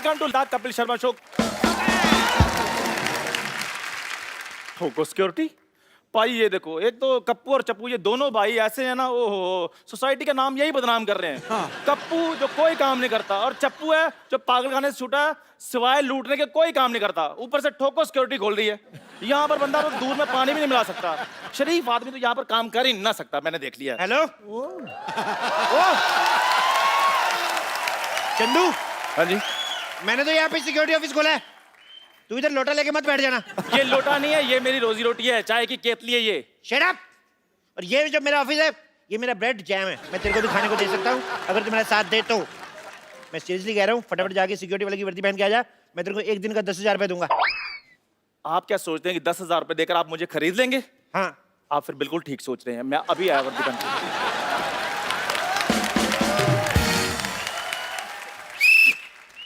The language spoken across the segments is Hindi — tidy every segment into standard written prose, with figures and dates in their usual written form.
Welcome to the Kapil Sharma show. ठोको सिक्योरिटी भाई, ये देखो, एक तो कप्पू और चप्पू, ये दोनों भाई ऐसे हैं ना, ओहो, सोसाइटी का नाम यही बदनाम कर रहे हैं। हाँ। कप्पू जो कोई काम नहीं करता, और चप्पू है जो पागलखाने से छूटा है, सिवाय लूटने के कोई काम नहीं करता, ऊपर से ठोको सिक्योरिटी खोल रही है। यहाँ पर बंदा तो दूध में पानी भी नहीं मिला सकता। शरीफ आदमी तो यहाँ पर काम कर ही ना सकता, मैंने देख लिया। हेलो चंदू। हाँ जी। मैंने तो यहाँ पे सिक्योरिटी ऑफिस खोला है, तू इधर लोटा लेके मत बैठ जाना। ये लोटा नहीं है, ये मेरी रोजी रोटी है, चाय की केतली है ये। Shut up. और ये जो मेरा ऑफिस है, ये मेरा ब्रेड जैम है, मैं तेरे को भी खाने को दे सकता हूँ अगर तू मेरा साथ दे तो। मैं सीरियसली कह रहा हूँ, फटाफट जाके सिक्योरिटी वाले की वर्दी पहन के आ जा, मैं तेरे को एक दिन का 10,000 रुपये दूंगा। आप क्या सोचते हैं कि 10,000 रुपए देकर आप मुझे खरीद लेंगे? हाँ। आप फिर बिल्कुल ठीक सोच रहे हैं, मैं अभी आया वर्दी पहन के।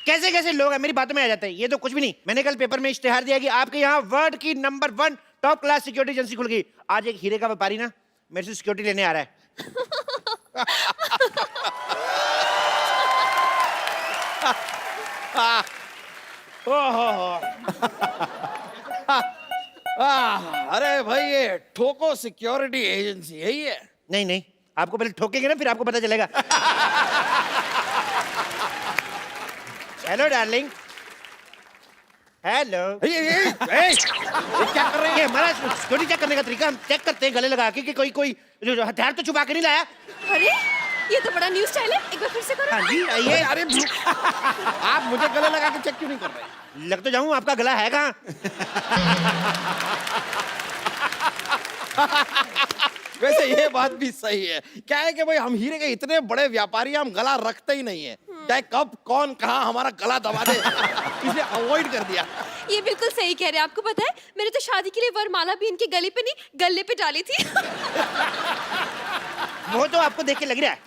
कैसे कैसे लोग हैं, मेरी बातों में आ जाते हैं। ये तो कुछ भी नहीं, मैंने कल पेपर में इश्तेहार दिया कि आपके यहाँ वर्ल्ड की number 1 top class security agency खुल गई। आज एक हीरे का व्यापारी ना मेरे से सिक्योरिटी लेने आ रहा है। अरे भाई, ये ठोको सिक्योरिटी एजेंसी है ये? नहीं नहीं, आपको पहले ठोकेंगे ना, फिर आपको पता चलेगा। Hello darling. हेलो। ये क्या कर रहे हैं? ये हमारा सिक्योरिटी चेक करने का तरीका, हम चेक करते हैं गले लगा के कि कोई हथियार तो छुपा के नहीं लाया। अरे ये तो बड़ा न्यू स्टाइल है, एक बार फिर से करो। हाँ जी आइए। अरे आप मुझे गले लगा के चेक क्यों नहीं कर रहे? लग तो जाऊं, आपका गला है कहाँ? वैसे ये बात भी सही है। क्या है कि भाई, हम हीरे के इतने बड़े व्यापारी, हम गला रखते ही नहीं है। चाहे कब कौन कहाँ हमारा गला दबा दे, इसलिए अवॉइड कर दिया। ये बिल्कुल सही कह रहे हैं। आपको पता है, मैंने तो शादी के लिए वरमाला भी इनके गले पे नहीं, गले पे डाली थी। वो तो आपको देख के लग रहा है,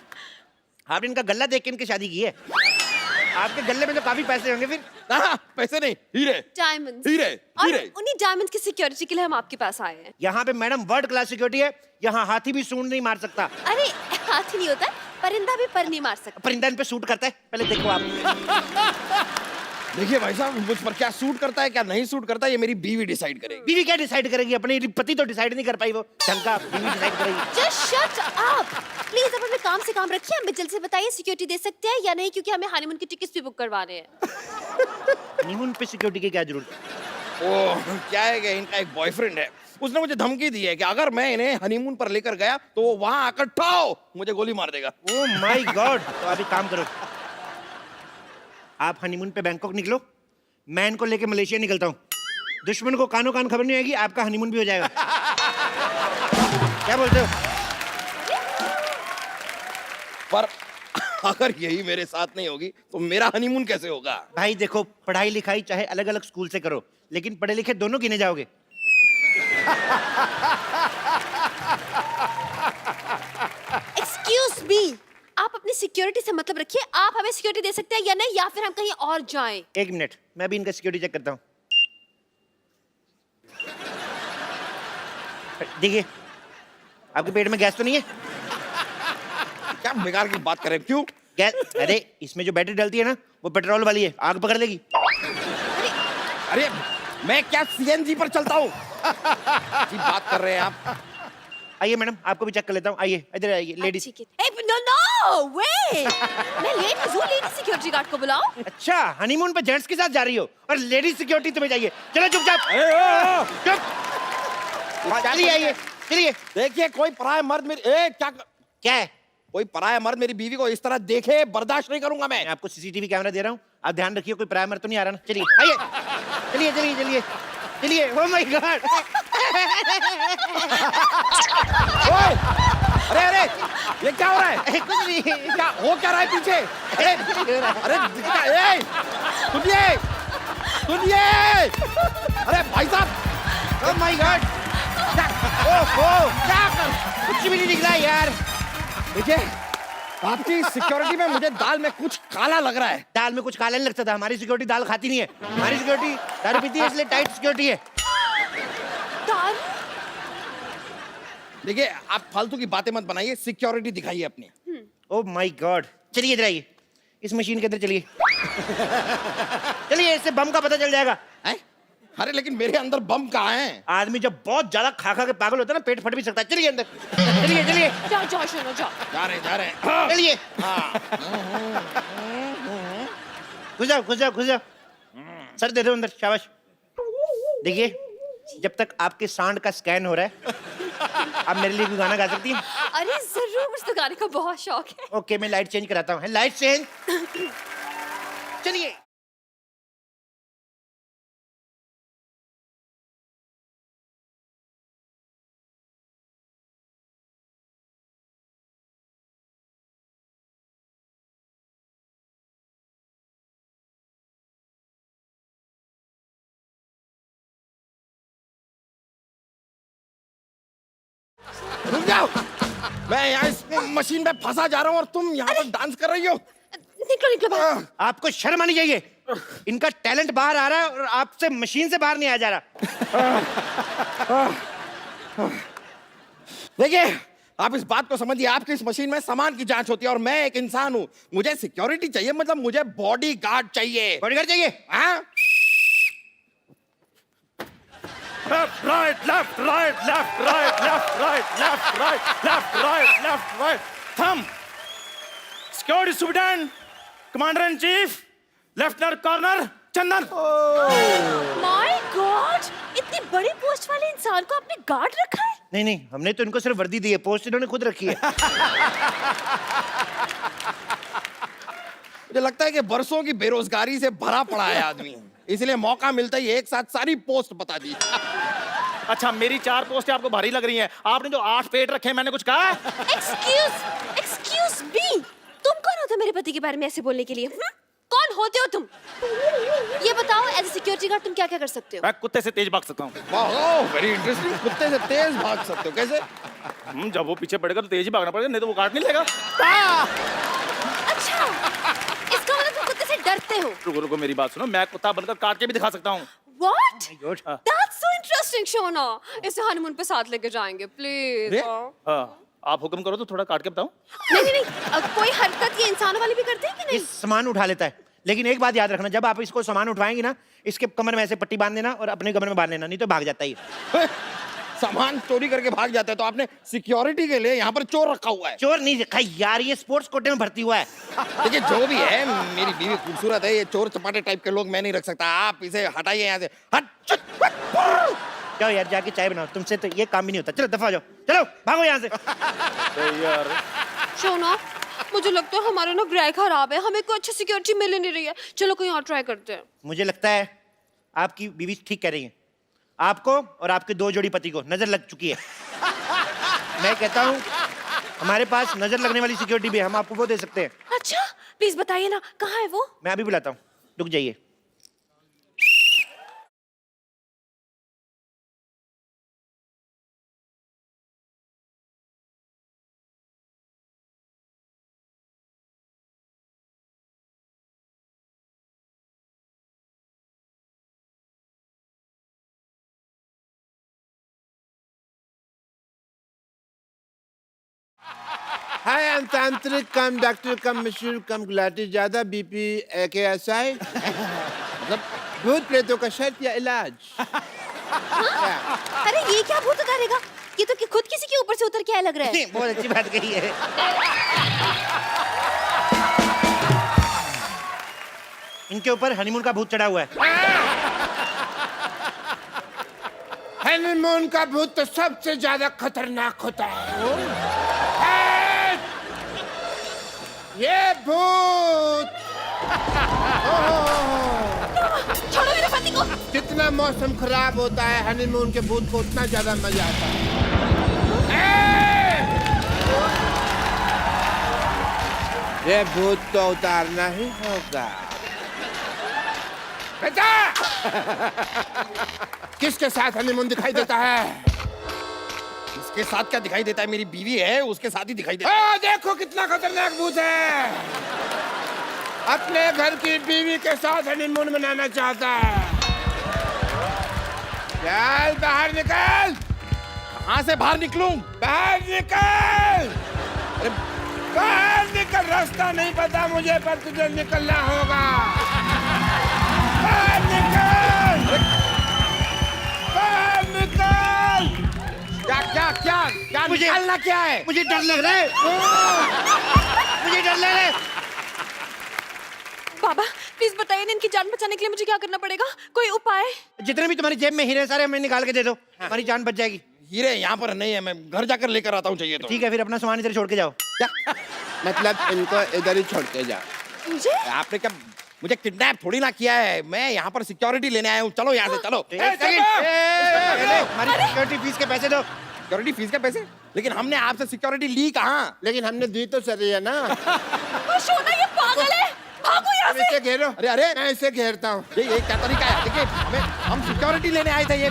आपने इनका गला देख के इनकी शादी की है। आपके गले में तो काफी पैसे होंगे फिर। पैसे नहीं, हीरे। डायमंड्स। हीरे, और हीरे। उन्हीं डायमंड्स की सिक्योरिटी के लिए हम आपके पास आए हैं। यहाँ पे मैडम वर्ल्ड क्लास सिक्योरिटी है, यहाँ हाथी भी सूंड नहीं मार सकता। अरे हाथी नहीं होता है, परिंदा भी पर नहीं मार सकता। परिंदा इन पे सूट करता है, पहले देखो आप। देखिए भाई साहब, मुझ पर क्या सूट करता है क्या नहीं सूट करता है, ये मेरी बीवी डिसाइड करेगी। बीवी क्या डिसाइड करेगी? अपने पति तो डिसाइड नहीं कर पाई, वो ढंग का बीवी डिसाइड करेगी। Just shut up please. अब हमें काम से काम रखिए, हमें जल्द से बताइए सिक्योरिटी दे सकते हैं या नहीं, क्योंकि हमें हनीमून की टिकट्स भी बुक करवाने हैं। हनीमून पे सिक्योरिटी की क्या जरूरत है? ओह, क्या है कि इनका एक बॉयफ्रेंड है, उसने मुझे धमकी दी है कि अगर मैं इन्हें हनीमून पर लेकर गया तो वो वहां आकर ठाओ मुझे गोली मार देगा। Oh my God. तो अभी काम करो, आप हनीमून पे बैंकॉक निकलो, मैं इनको लेके मलेशिया निकलता हूँ। दुश्मन को कानो कान खबर नहीं आएगी, आपका हनीमून भी हो जाएगा। क्या बोलते हो? पर अगर यही मेरे साथ नहीं होगी तो मेरा हनीमून कैसे होगा? भाई देखो, पढ़ाई लिखाई चाहे अलग अलग स्कूल से करो, लेकिन पढ़े लिखे दोनों गिने जाओगे। एक्सक्यूज मी, आप अपनी सिक्योरिटी से मतलब रखिए। आप हमें सिक्योरिटी दे सकते हैं या नहीं, या फिर हम कहीं और जाएं। एक मिनट, मैं भी इनका सिक्योरिटी चेक करता हूँ। देखिए, आपके पेट में गैस तो नहीं है? क्या बेकार की बात करें? क्यों गैस? अरे इसमें जो बैटरी डलती है ना, वो पेट्रोल वाली है, आग पकड़ लेगी। अरे मैं क्या सीएनजी पर चलता हूँ? बात कर रहे हैं आप? आइए मैडम, आपको भी चेक कर लेता हूँ। आइए इधर आइए लेडीज। नो नो वे, मैं लेडीज हूँ, लेडीज सिक्योरिटी गार्ड को बुलाओ। अच्छा, हनीमून पे जेंट्स के साथ जा रही हो और लेडीज सिक्योरिटी तुम्हें चाहिए? चलो चुपचाप चुप। चलिए आइए, चलिए। देखिए, कोई पराया मर्द मेरी क्या है? कोई पराया मर्द मेरी बीवी को इस तरह देखे बर्दाश्त नहीं करूंगा मैं। मैं आपको सीसीटीवी कैमरा दे रहा हूँ, आप ध्यान रखिए कोई पराया मर्द तो नहीं आ रहा ना। चलिए आइए, चलिए चलिए चलिए चलिए। Oh my God. अरे अरे, ये क्या हो रहा है? कुछ नहीं। क्या हो क्या रहा है पीछे? अरे अरे सुनिए सुनिए, अरे भाई साहब। Oh my God. ओह क्या कर, कुछ भी नहीं दिख रहा है यार। देखिए, आपकी सिक्योरिटी में मुझे दाल में कुछ काला लग रहा है। दाल में कुछ काला नहीं लगता था, हमारी सिक्योरिटी दाल खाती नहीं है। हमारी सिक्योरिटी दारू पीती है, इसलिए टाइट सिक्योरिटी है। दारू? देखिए, आप फालतू की बातें मत बनाइए, सिक्योरिटी दिखाइए अपनी। Oh my God. चलिए इधर आइए, इस मशीन के अंदर चलिए। चलिए, इससे बम का पता चल जाएगा। हैं? अरे लेकिन मेरे अंदर बम कहाँ है? आदमी जब बहुत ज्यादा खा खा के पागल होता है ना, पेट फट भी सकता है। चलिए अंदर, चलिए चलिए, जाओ जाओ शोनो जाओ। जा रहे हैं। चलिए। घुस जाओ घुस जाओ घुस जाओ। सर दे दो अंदर, शाबाश। देखिए, जब तक आपके सांड का स्कैन हो रहा है, आप मेरे लिए कोई गाना गा सकती हैं? अरे जरूर, मुझे तो गाने का बहुत शौक है। ओके, मैं लाइट चेंज कराता हूँ। Light change. चलिए। रुक जाओ, मैं यहाँ इस मशीन में फंसा जा रहा हूँ और तुम यहाँ पर डांस कर रही हो। निकलो निकलो बाहर। आपको शर्म आनी चाहिए। इनका टैलेंट बाहर आ रहा है और आपसे मशीन से बाहर नहीं आ जा रहा। देखिए, आप इस बात को समझिए, आपकी इस मशीन में सामान की जांच होती है और मैं एक इंसान हूँ। मुझे सिक्योरिटी चाहिए, मतलब मुझे बॉडी गार्ड चाहिए। बॉडीगार्ड चाहिए? हाँ? Left, right, left, right, left, right, left, right, left, right, left, right, left, right. Thumb. Security Superintendent, Commander in Chief, Lieutenant Colonel Chandan. My God, इतनी बड़ी पोस्ट वाले इंसान को आपने गार्ड रखा है? नहीं नहीं, हमने तो इनको सिर्फ वर्दी दी है, पोस्ट इन्होंने खुद रखी है। मुझे लगता है कि बरसों की बेरोजगारी से भरा पड़ा है आदमी, इसलिए मौका मिलता ही एक साथ सारी पोस्ट बता दी। अच्छा, मेरी 4 पोस्टें आपको भारी लग रही हैं। आपने जो 8 पेट रखे हैं, मैंने कुछ कहा? एक्सक्यूज मी, तुम कौन होते हो मेरे पति के बारे में ऐसे बोलने के लिए? कौन होते हो तुम? ये बताओ, एज ए सिक्योरिटी गार्ड तुम क्या क्या कर सकते हो? मैं कुत्ते से तेज भाग सकता हूँ। वाह, वेरी इंटरेस्टिंग। कुत्ते से तेज भाग सकते हो? कैसे? जब वो पीछे पड़ेगा तो तेज ही भागना पड़ेगा, नहीं तो वो काट नहीं लेगा। अच्छा, इसका मतलब तुम कुत्ते से डरते हो? रुको रुको, मेरी बात सुनो, मैं कुत्ता बनकर काट के भी दिखा सकता हूँ। What? God. That's so interesting, Shona. इसे हनीमून पे साथ लेके जाएंगे, प्लीज। रे? हाँ, आप हुक्म करो तो थोड़ा काट के बताऊं। नहीं नहीं नहीं, कोई हरकत ये इंसानों वाली भी करते हैं कि नहीं? ये सामान उठा लेता है, लेकिन एक बात याद रखना, जब आप इसको सामान उठाएंगे ना, इसके कमर में ऐसे पट्टी बांध देना और अपने कमर में बांध लेना, नहीं तो भाग जाता है ये। सामान चोरी करके भाग जाता है, तो आपने सिक्योरिटी के लिए यहाँ पर चोर रखा हुआ है? चोर नहीं रखा यार, ये स्पोर्ट्स कोटे में भर्ती हुआ है। देखिए, जो भी है, मेरी बीवी खूबसूरत है, ये चोर चपाटे टाइप के लोग मैं नहीं रख सकता। आप इसे हटाइए यहाँ से। हट। जाओ यार, जाके चाय बनाओ, तुमसे तो ये काम भी नहीं होता। चलो दफा हो जाओ, चलो भागो यहाँ से। यार, शोना, मुझे लगता है हमारा ना ग्रह खराब है, हमें कोई अच्छी सिक्योरिटी मिल ही नहीं रही है। चलो कहीं और ट्राई करते हैं। मुझे लगता है आपकी बीवी ठीक कह रही है, आपको और आपके 2 जोड़ी पति को नजर लग चुकी है। मैं कहता हूँ हमारे पास नजर लगने वाली सिक्योरिटी भी है, हम आपको वो दे सकते हैं। अच्छा, प्लीज बताइए ना, कहाँ है वो? मैं अभी बुलाता हूँ, रुक जाइए। Hi, I'm Tantric, come doctor, come machine, come Gulati ज्यादा बीपी AKSI मतलब भूत प्रेतों का शर्त या इलाज। अरे ये क्या भूत उतारेगा? ये तो खुद किसी के ऊपर से उतर के आया लग रहा है। बहुत अच्छी बात कही है। इनके ऊपर हनीमून का भूत चढ़ा हुआ है। हनीमून का भूत तो सबसे ज्यादा खतरनाक होता है। ये भूत छोड़ो मेरे पति को। जितना मौसम खराब होता है, हनीमून के भूत को उतना ज्यादा मजा आता है। ये भूत तो उतारना ही होगा। बेटा, किसके साथ हनीमून दिखाई देता है? इसके साथ क्या दिखाई देता है? मेरी बीवी है, उसके साथ ही दिखाई देता है। देखो कितना खतरनाक भूत है। अपने घर की बीवी के साथ हनीमून मनाना चाहता है। चल बाहर निकल। कहाँ से बाहर निकलूं? बाहर निकल। अरे बाहर निकल, रास्ता नहीं पता मुझे पर तुझे निकलना होगा। बाहर निकल, बाहर निकल। क्या क्या क्या क्या मुझे- निकालना क्या है? मुझे डर लग रहा है, मुझे डर लग रहा है। बाबा प्लीज बताइए ना, इनकी जान बचाने के लिए मुझे क्या करना पड़ेगा? कोई उपाय? जितने भी तुम्हारी जेब में हीरे हैं, सारे हमें निकाल के दे दो, हमारी जान बच जाएगी। हीरे यहाँ पर नहीं है, मैं घर जाकर लेकर आता हूँ चाहिए तो। ठीक है, फिर अपना सामान इधर छोड़ के जाओ। मतलब इनको इधर ही छोड़ के जाओ। मुझे? आपने क्या मुझे किडनैप थोड़ी ना किया है, मैं यहाँ पर सिक्योरिटी लेने आया हूँ। चलो यहाँ से चलो। एक सेकंड, पहले हमारी सिक्योरिटी फीस के पैसे दो। सिक्योरिटी फीस के पैसे? लेकिन हमने आपसे सिक्योरिटी ली कहाँ? लेकिन हमने दी तो सही है ना। शोना ये पागल है, भागो यहाँ अब इसे घेरो। अरे अरे मैं इसे घेरता हूँ। ये क्या तरीका है? देखिए हम सिक्योरिटी लेने आए थे। ये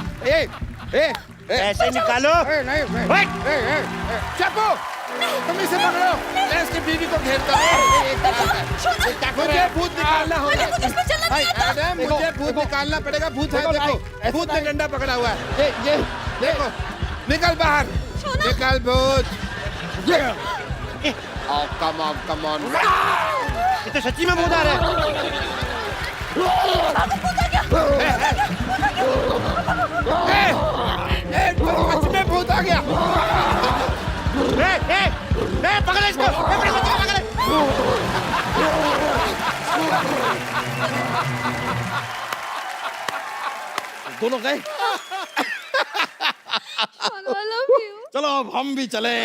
ए पैसे निकालो। नहीं Wait! चप्पू, तुम इसे पकड़ो। मैं इसकी बीवी को घेरता हूँ। क्या कर रहे मुझे हैं? भूत निकालना होगा। मुझे इसमें चलना नहीं आता। एडम, मुझे भूत निकालना पड़ेगा। भूत है, देखो, देखो भाई, भूत ने डंडा पकड़ा हुआ है। ये देखो, निकल बाहर, सोना। निकल भूत। Come on. ये तो सच्ची में भूत आ रहा है। सच में भूत आ गया। पकड़ो इसको, अपने बच्चे को पकड़ो। दोनों गए। I love you. चलो अब हम भी चले।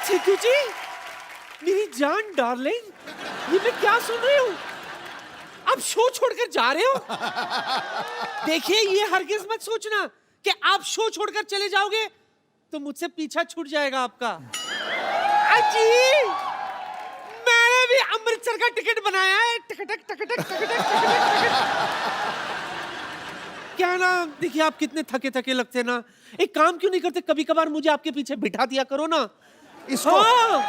चिकू जी, मेरी जान डार्लिंग, ये मैं क्या सुन रही हूँ? आप शो छोड़कर जा रहे हो? देखिए, ये हरगिज मत सोचना कि आप शो छोड़कर चले जाओगे तो मुझसे पीछा छूट जाएगा आपका। अजी, मैंने भी अमृतसर का टिकट बनाया है। टिकटक। क्या ना, देखिए आप कितने थके थके लगते हैं ना, एक काम क्यों नहीं करते, कभी कभार मुझे आपके पीछे बिठा दिया करो ना। हाँ,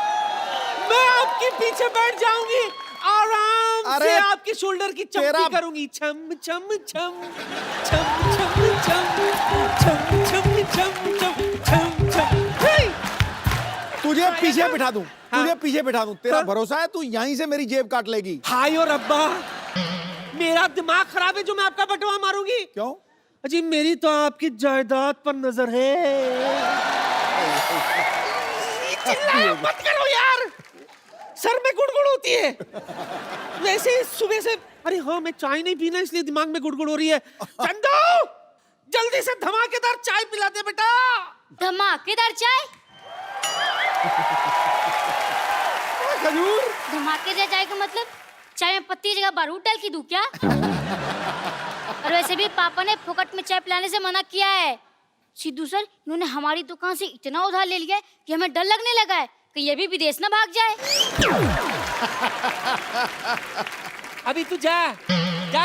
मैं आपके पीछे बैठ जाऊंगी, आराम से आपके शोल्डर की चम्पी करूंगी। छम छम छम छम छम छम छम छम छम छम छम छम। तुझे पीछे बिठा दूं, तुझे पीछे बिठा दूं, तेरा भरोसा है? तू यहीं से मेरी जेब काट लेगी? हाय और अब्बा, मेरा दिमाग खराब है जो मैं आपका बटवा मारूंगी। क्यों? अजी मेरी तो आपकी जायदाद पर नजर है। चिल्लाया मत करो यार, सर में गुड़गुड़ होती है। वैसे ही सुबह से, अरे हाँ मैं चाय नहीं पीना इसलिए दिमाग में गुड़गुड़ हो रही है। चंदू, जल्दी से धमाकेदार चाय पिला दे बेटा। धमाकेदार चाय? खजूर, धमाकेदार चाय का मतलब चाय में पत्ती की जगह बारूद डाल के दूं क्या? और वैसे भी पापा ने फोकट में चाय पिलाने से मना किया है। सिद्धू सर, इन्होंने हमारी दुकान से इतना उधार ले लिया है कि हमें डर लगने लगा है कि ये भी विदेश ना भाग जाए। अभी तू जा,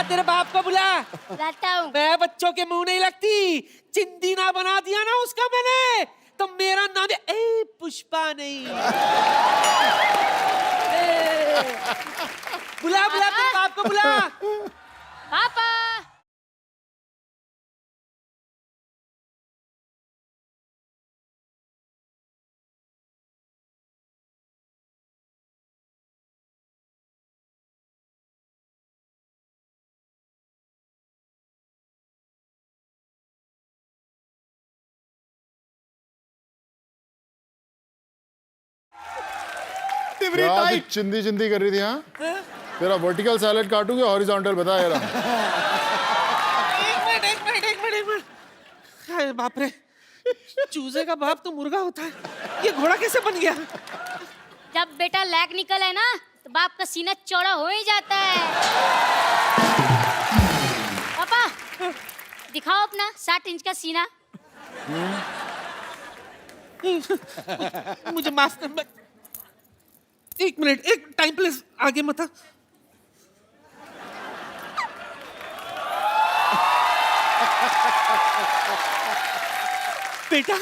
तेरे बाप को बुला। लाता हूँ। मैं बच्चों के मुंह नहीं लगती, चिंदी ना बना दिया ना उसका मैंने, तो मेरा नाम ए पुष्पा नहीं। बुला तेरे बाप को बुला। पापा। क्या तू चिंदी चिंदी कर रही थी? हाँ, तेरा वर्टिकल सैलेड काटूंगा, हॉरिजॉन्टल बता यार। एक मिनट। अरे बाप रे, चूजे का बाप तो मुर्गा होता है, ये घोड़ा कैसे बन गया? जब बेटा लैग निकल है ना तो बाप का सीना चौड़ा हो ही जाता है। पापा दिखाओ अपना 60 इंच का सीना। मुझे माफ कर, एक मिनट, एक टाइम प्लीज, आगे मत आ। बेटा,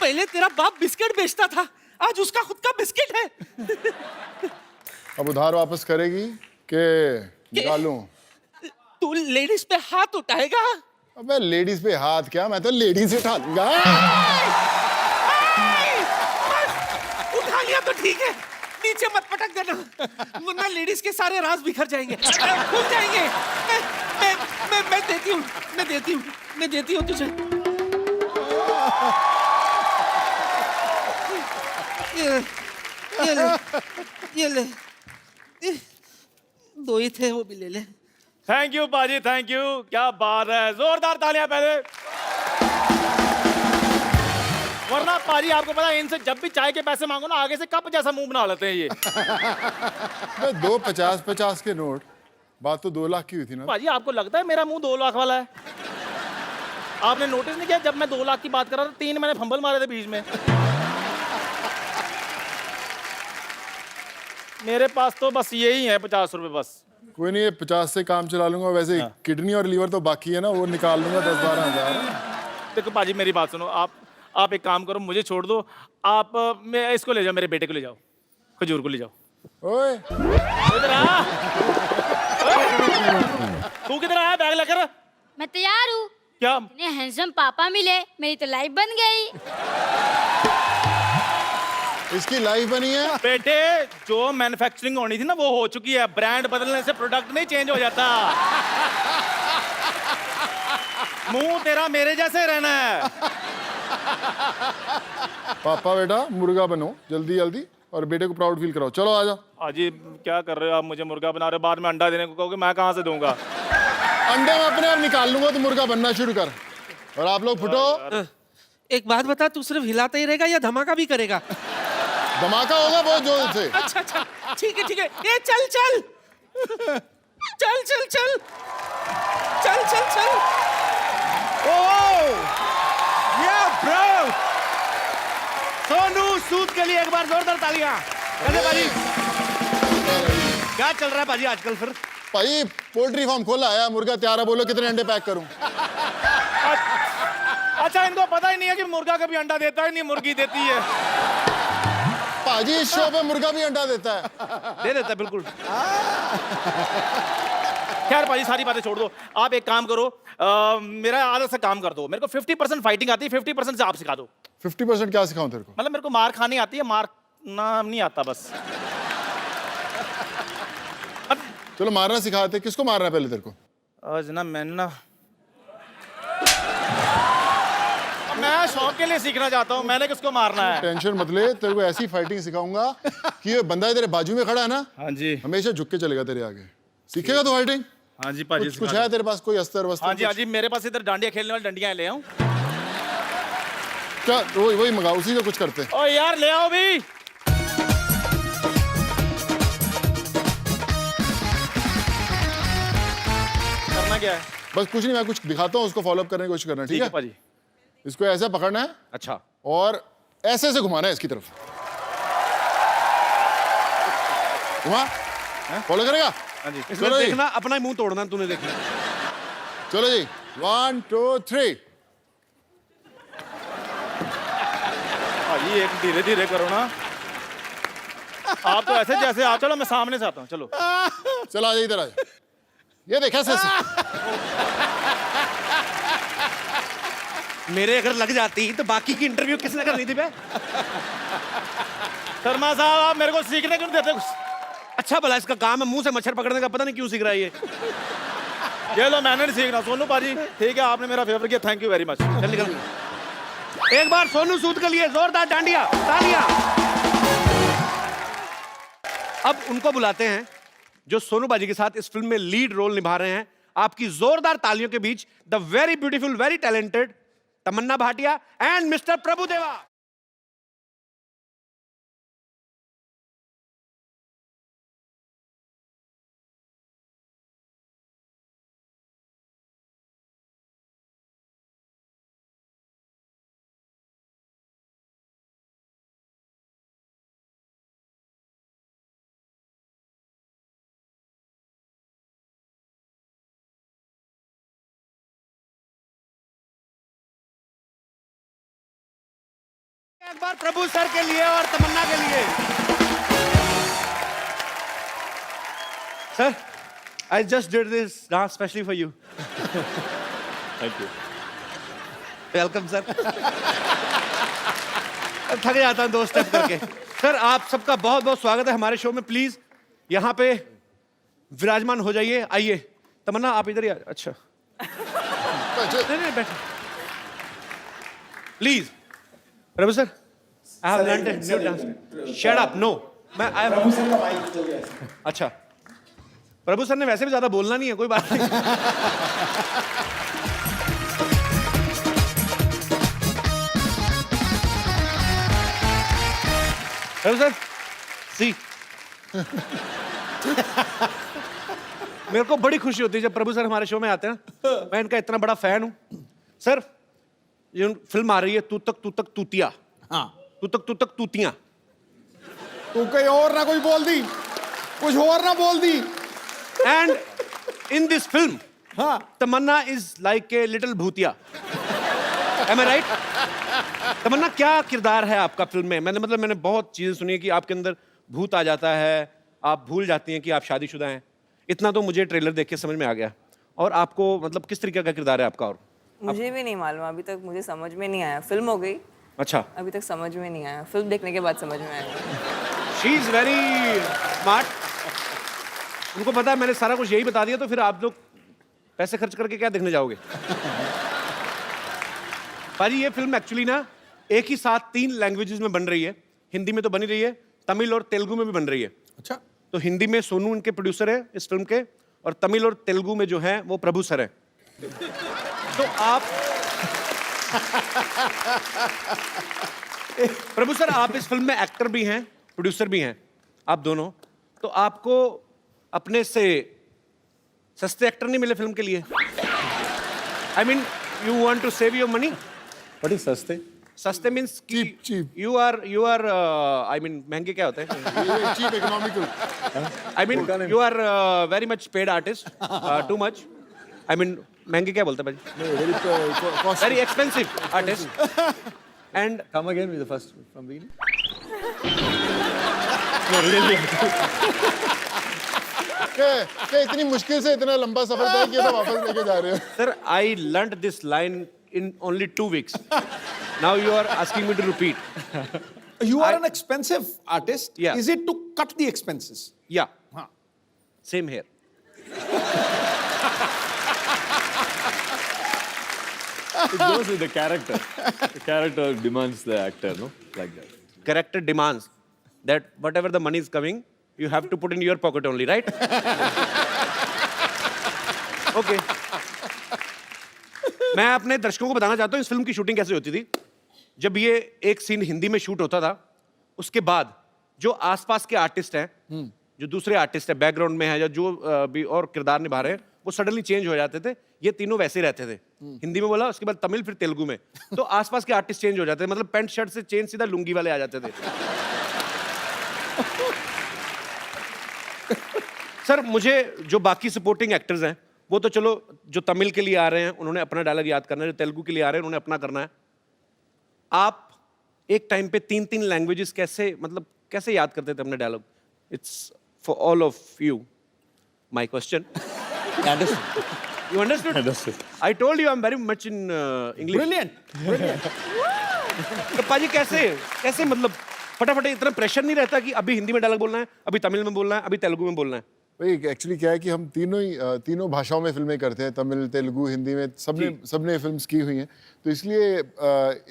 पहले तेरा बाप बिस्किट बेचता था, आज उसका खुद का बिस्किट है। अब उधार वापस करेगी के निकालूं? तू लेडीज पे हाथ उठाएगा? अबे लेडीज पे हाथ क्या, मैं तो लेडीज उठा लूंगा। उठा लिया तो ठीक है, नीचे मत पटक देना, वरना लेडीज के सारे राज बिखर जाएंगे, खुल जाएंगे। मैं देती हूँ तुझे। ये ले। दो ही थे, वो भी ले ले। थैंक यू पाजी, थैंक यू। क्या बात है, जोरदार तालियां पहले। वरना पाजी आपको पता है, इनसे जब भी चाय के पैसे मांगो ना, आगे से कप जैसा मुंह बना लेते हैं ये। दो 50-50 के नोट, बात तो 2 लाख की हुई थी ना। पाजी आपको लगता है मेरा मुंह 2 लाख वाला है? आपने नोटिस नहीं किया, जब मैं 2 लाख की बात कर रहा था 3 मैंने फंबल मारे थे बीच में। मेरे पास तो बस यही है 50 रुपए बस। कोई नहीं, 50 से काम चला लूंगा। वैसे किडनी और लीवर तो बाकी है ना, वो निकाल लूंगा 10-12 हजार। देखो पाजी मेरी बात सुनो, आप एक काम करो, मुझे छोड़ दो। आप मैं इसको ले जाओ, मेरे बेटे को ले जाओ, खजूर को ले जाओ। ओए इधर आ। तू किधर आया बैग लेकर? मैं तैयार हूँ। क्या? इतने हैंडसम पापा मिले, मेरी तो लाइफ बन गई। इसकी लाइफ बनी है? बेटे जो मैन्युफैक्चरिंग होनी थी ना वो हो चुकी है, ब्रांड बदलने से प्रोडक्ट नहीं चेंज हो जाता। मुंह तेरा मेरे जैसे रहना है। पापा बेटा मुर्गा बनो जल्दी जल्दी, और बेटे को प्राउड फील कराओ। चलो आजा। अजी क्या कर रहे हो आप, मुझे मुर्गा बना रहे हो, बाद में अंडा देने को कहोगे, मैं कहाँ से दूंगा? अंडे मैं अपने आप निकाल लूंगा, तो मुर्गा बनना शुरू कर। और आप लोग फुटो। एक बात बता, तू सिर्फ हिलाता ही रहेगा या धमाका भी करेगा? धमाका होगा बहुत जोर से। अच्छा, ठीक है। ये चल। ब्रो, सोनू सूद के लिए एक बार जोरदार तालियां। कैसे पाजी, क्या चल रहा है पाजी आजकल? फिर भाई पोल्ट्री फार्म खोला है, मुर्गा तैयार है, बोलो कितने अंडे पैक करूं? अच्छा इनको पता ही नहीं है कि मुर्गा कभी अंडा देता है, नहीं मुर्गी देती है। पाजी इस शो पे मुर्गा भी अंडा देता है। दे देता है बिल्कुल। खैर पाजी सारी बातें छोड़ दो, आप एक काम करो, मेरा आधा सा काम कर दो। मेरे को 50% फाइटिंग आती है, 50% से आप सिखा दो। 50% क्या सिखाऊं तेरे को? मतलब मेरे को मार खानी आती है, मारना नहीं आता बस। चलो मारना सिखाते। किसको मारना है पहले तेरे को? आज ना मैं शौक के लिए सीखना चाहता हूँ, मैंने किसको मारना है? टेंशन मत ले, तेरे को ऐसी फाइटिंग सिखाऊंगा कि ये बंदा तेरे बाजू में खड़ा है ना, हाँ जी, हमेशा झुक के चलेगा तेरे आगे। सीखेगा तो फाइटिंग? हाँ जी पाजी। कुछ है तेरे पास कोई अस्तर वस्तर? हाँ जी, मेरे पास इधर डांडिया खेलने वाली डंडियां ले आऊं क्या? वही मंगाओ, उसी से कुछ करते हैं। ओ यार ले आओ भी। करना क्या है? बस कुछ नहीं, मैं कुछ दिखाता हूँ, उसको फॉलो अप करने की कोशिश करना। ठीक है पाजी। इसको ऐसे पकड़ना है। अच्छा। और ऐसे ऐसे घुमाना है इसकी तरफ। घुमा, फॉलो करेगा? हाँ जी। इसमें चलो जी। देखना, अपना ही मुंह तोड़ना तूने, देखना। चलो जी, 1 2 3। भाई एक धीरे धीरे करो ना, आप तो ऐसे जैसे आप। चलो मैं सामने से आता हूँ, चलो। चलो आ जा इधर आ जा। ये देखा ऐसे। मेरे अगर लग जाती तो बाकी की इंटरव्यू किसने करनी थी बे? शर्मा साहब आप मेरे को सीखने क्यों नहीं देते कुछ? अच्छा भला इसका काम है मुंह से मच्छर पकड़ने का, पता नहीं क्यों सीख रहा है ये। ये लो, मैंने नहीं सीखना। सोनू पाजी ठीक है, आपने मेरा फेवर किया, थैंक यू वेरी मच। चल निकल। एक बार सोनू सूद के लिए जोरदार डांडिया तालियां। अब उनको बुलाते हैं जो सोनू बाजी के साथ इस फिल्म में लीड रोल निभा रहे हैं। आपकी जोरदार तालियों के बीच the very beautiful, very talented Tamannaah Bhatia and mister Prabhudeva. एक बार प्रभु सर के लिए और तमन्ना के लिए। Sir, I just did this dance specially for you. Thank you. Welcome sir. थक जाता हूं 2 स्टेप करके। सर, आप सबका बहुत बहुत स्वागत है हमारे शो में। प्लीज यहाँ पे विराजमान हो जाइए। आइए तमन्ना, आप इधर ही अच्छा नहीं बैठो please. Prabhu sir, I have learned a new dance. Shut up, no. मैं प्रभु सर का माइक हो गया। अच्छा, प्रभु सर ने वैसे भी ज्यादा बोलना नहीं है, कोई बात नहीं। प्रभु सर, सी मेरे को बड़ी खुशी होती है जब प्रभु सर हमारे शो में आते हैं। मैं इनका इतना बड़ा फैन हूं। सर, ये फिल्म आ रही है तू तक तूतिया। हाँ, तू तक तूतियां। तू कहीं और ना कोई बोल दी, कुछ और ना बोल दी। एंड इन दिस फिल्म हाँ, तमन्ना इज लाइक ए लिटिल भूतिया। Am I right? तमन्ना, क्या किरदार है आपका फिल्म में? मैंने बहुत चीजें सुनी है कि आपके अंदर भूत आ जाता है, आप भूल जाती हैं कि आप शादीशुदा हैं। इतना तो मुझे ट्रेलर देख के समझ में आ गया। और आपको मतलब किस तरीके का किरदार है आपका? और मुझे भी नहीं मालूम, अभी तक मुझे समझ में नहीं आया। फिल्म हो गई, अच्छा, अभी तक समझ में नहीं आया। फिल्म देखने के बाद समझ में आया। She is very smart. उनको पता है मैंने सारा कुछ यही बता दिया, तो फिर आप लोग पैसे खर्च करके क्या देखने जाओगे? पाजी, ये फिल्म एक्चुअली ना एक ही साथ 3 लैंग्वेजेस में बन रही है। हिंदी में तो बनी रही है, तमिल और तेलुगु में भी बन रही है। अच्छा, तो हिंदी में सोनू इनके प्रोड्यूसर है इस फिल्म के, और तमिल और तेलुगु में जो है वो प्रभु सर है। तो आप प्रभु सर, आप इस फिल्म में एक्टर भी हैं, प्रोड्यूसर भी हैं, आप दोनों। तो आपको अपने से सस्ते एक्टर नहीं मिले फिल्म के लिए? I mean, you want to save your money? What is सस्ते? सस्ते means Cheap. You are I mean महंगे क्या होते हैं? Cheap economical. I mean you are very much paid artist, too much. I mean महंगे क्या बोलते हैं भाई? Very expensive artist. And come again with the first from beginning. क्या इतनी मुश्किल से इतना लंबा सफर तय किया तो वापस लेके जा रहे हो? Sir, I learned this line in only 2 weeks. Now you are asking me to repeat. you are an expensive artist. Yeah. Is it to cut the expenses? Yeah. हाँ. Same here. It goes with the character. The character demands the actor, no? Like that. Character demands that whatever the money is coming, you have to put in your pocket only, right? Okay. मैं अपने दर्शकों को बताना चाहता हूँ इस फिल्म की शूटिंग कैसे होती थी। जब ये एक सीन हिंदी में शूट होता था, उसके बाद जो आसपास के आर्टिस्ट हैं, जो दूसरे आर्टिस्ट हैं बैकग्राउंड में है या जो भी और किरदार निभा रहे हैं, वो सडनली चेंज हो जाते थे। ये तीनों वैसे ही रहते थे। हिंदी में बोला, उसके बाद तमिल, फिर तेलुगु में। तो आसपास के आर्टिस्ट चेंज हो जाते थे, मतलब पैंट शर्ट से चेंज सीधा लुंगी वाले आ जाते थे। सर, मुझे जो बाकी सपोर्टिंग एक्टर्स हैं, वो तो चलो, जो तमिल के लिए आ रहे हैं उन्होंने अपना डायलॉग याद करना है, जो तेलुगु के लिए आ रहे हैं उन्होंने अपना करना है। आप एक टाइम पे 3-3 लैंग्वेजेस कैसे याद करते थे अपने dialogue? It's for all of you my question. You understood? Understood. I told you I'm very much in English. Brilliant. तो पाजी कैसे मतलब फटाफट इतना प्रेशर नहीं रहता कि अभी हिंदी में डायलॉग बोलना है, अभी तमिल में बोलना है, अभी तेलुगु में बोलना है? भाई एक्चुअली क्या है कि हम तीनों भाषाओं में फिल्में करते हैं, तमिल, तेलुगु, हिंदी में सबने फिल्म्स की हुई हैं। तो इसलिए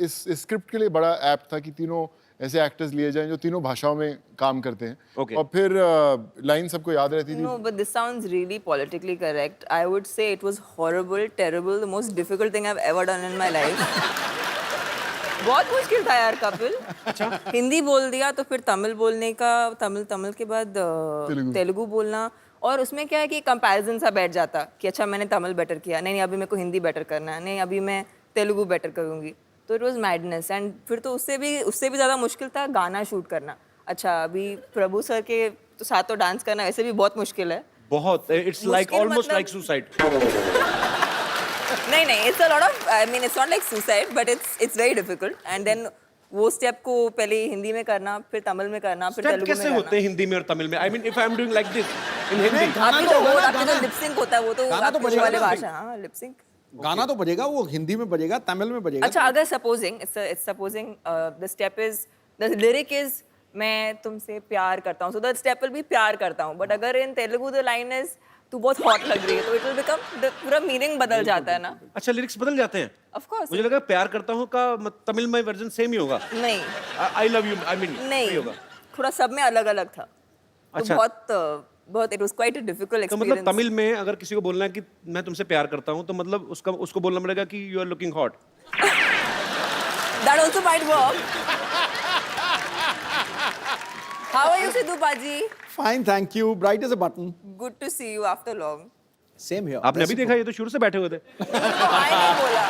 इस स्क्रिप्ट के लिए बड़ा ऐप था कि तीनों ऐसे एक्टर्स लिए जाएं जो तीनों भाषाओं में काम करते हैं। Okay. और फिर लाइन सबको याद रहती थी। No, but this sounds really politically correct. I would say it was horrible, terrible, the most difficult thing I've ever done in my life. बहुत मुश्किल था यार कपिल। अच्छा, हिंदी बोल दिया तो फिर तमिल बोलने का, तमिल के बाद तेलुगु बोलना, और उसमें क्या है कि कंपैरिजन सा बैठ जाता कि अच्छा मैंने तमिल बेटर किया, नहीं अभी मेरे को हिंदी बेटर करना है, नहीं अभी मैं तेलुगु बेटर करूँगी। तो इट वाज मैडनेस। एंड फिर तो उससे भी ज़्यादा मुश्किल था गाना शूट करना। अच्छा, अभी प्रभु सर के तो साथ तो डांस करना वैसे भी बहुत मुश्किल है। बहुत, it's like almost like suicide. नहीं, it's a lot of, I mean, it's not like suicide, but it's very difficult. And then वो स्टेप को पहले हिंदी में करना, फिर तमिल में करना, फिर स्टेप तेलुगु में कैसे करना। होते हैं हिंदी में और तमिल में? I mean if I am doing like this in Hindi, आपकी तो वो आपकी जो लिपसिंक होता है वो तो गाना तो आपकी बजेगा वाली ना। भाषा, हाँ लिपसिंक। गाना तो बजेगा, वो हिंदी में बजेगा, तमिल में बजेगा। अच्छा, अगर supposing it's supposing the step is the lyric is मैं तुमसे प्यार करता हूँ, so the step will be प्यार करता हूँ, बट अगर इन तेलुगु द लाइन इज तू बहुत हॉट लग रही है, तो इट विल बिकम पूरा मीनिंग बदल जाता है ना। अच्छा लिरिक्स बदल जाते हैं? Of course. मुझे लगा प्यार करता हूँ का तमिल में वर्जन सेम ही होगा। नहीं I love you, I mean नहीं, होगा। थोड़ा सब में अलग अलग था। तो अच्छा। बहुत it was quite a difficult तो मतलब एक्सपीरियंस। तमिल में अगर किसी को बोलना है कि मैं तुमसे प्यार करता हूँ, तो मतलब उसको बोलना पड़ेगा कि you are looking hot. That also might work. How are you Sidhu paaji? Fine, thank you, bright as a button. Good to see you after long. Same here. आपने अभी देखा? ये तो शुरू से बैठे हुए थे। आई नहीं बोला।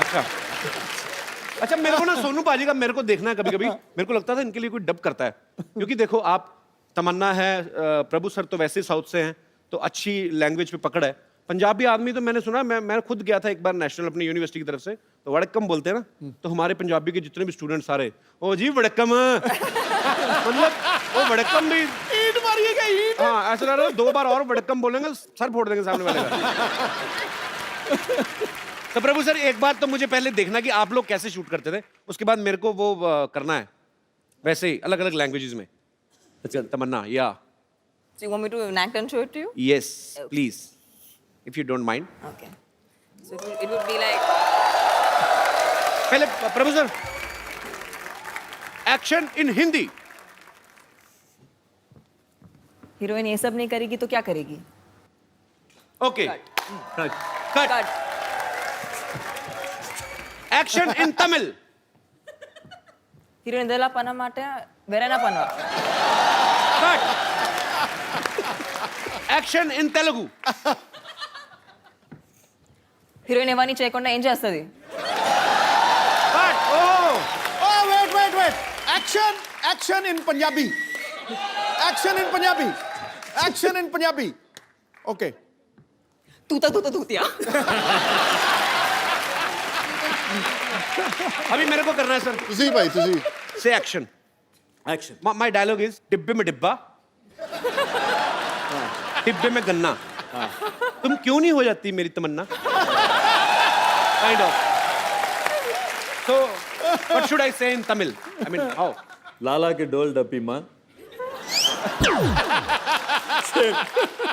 अच्छा अच्छा, मेरे को ना सोनू पाजी का मेरे को देखना है कभी कभी। मेरे को लगता था इनके लिए कोई डब करता है, क्योंकि देखो आप तमन्ना है, प्रभु सर तो वैसे साउथ से हैं, तो अच्छी लैंग्वेज पे पकड़ है। पंजाबी आदमी तो मैंने सुना, मैं खुद गया था एक बार नेशनल अपनी यूनिवर्सिटी की तरफ से, तो वड़क्कम बोलते हैं ना, तो हमारे पंजाबी के जितने भी स्टूडेंट सारे ओ जी वड़क्कम मतलब वो वड़क्कम भी ईंट मारिएगा, ईंट। हाँ, ऐसा लग रहा है 2 बार और वड़क्कम बोलेंगे सर फोड़ देंगे सामने वाले का। तो प्रभु सर एक बात तो मुझे पहले देखना कि आप लोग कैसे शूट करते थे, उसके बाद मेरे को वो करना है वैसे ही अलग अलग लैंग्वेजेस में। अच्छा तमन्ना, या So you want me to enact and show it to you? Yes please if you don't mind. Okay. So it would be like पहले Prabhu sir action in Hindi. Heroine ये सब नहीं करेगी तो क्या करेगी? Okay cut. Cut. Action in Tamil. Heroine ಇದೆಲ್ಲ ಪನ ಮಾಟ ಬೇರೆನ ಪನ. Cut. Action in Telugu. Heroine ఎవరిని చేయకుండా ఏం చేస్తుంది? Cut. Oh Oh, wait. Action in Punjabi. Action in Punjabi. Okay. तूतिया. अभी मेरे को करना है सर। तुझी भाई तुझी से एक्शन। माय डायलॉग इज डिब्बे में डिब्बा, डिब्बे में गन्ना, तुम क्यों नहीं हो जाती मेरी तमन्ना? Kind of. So what should I say in Tamil? I mean how? लाला के डोल डब्बी माँ।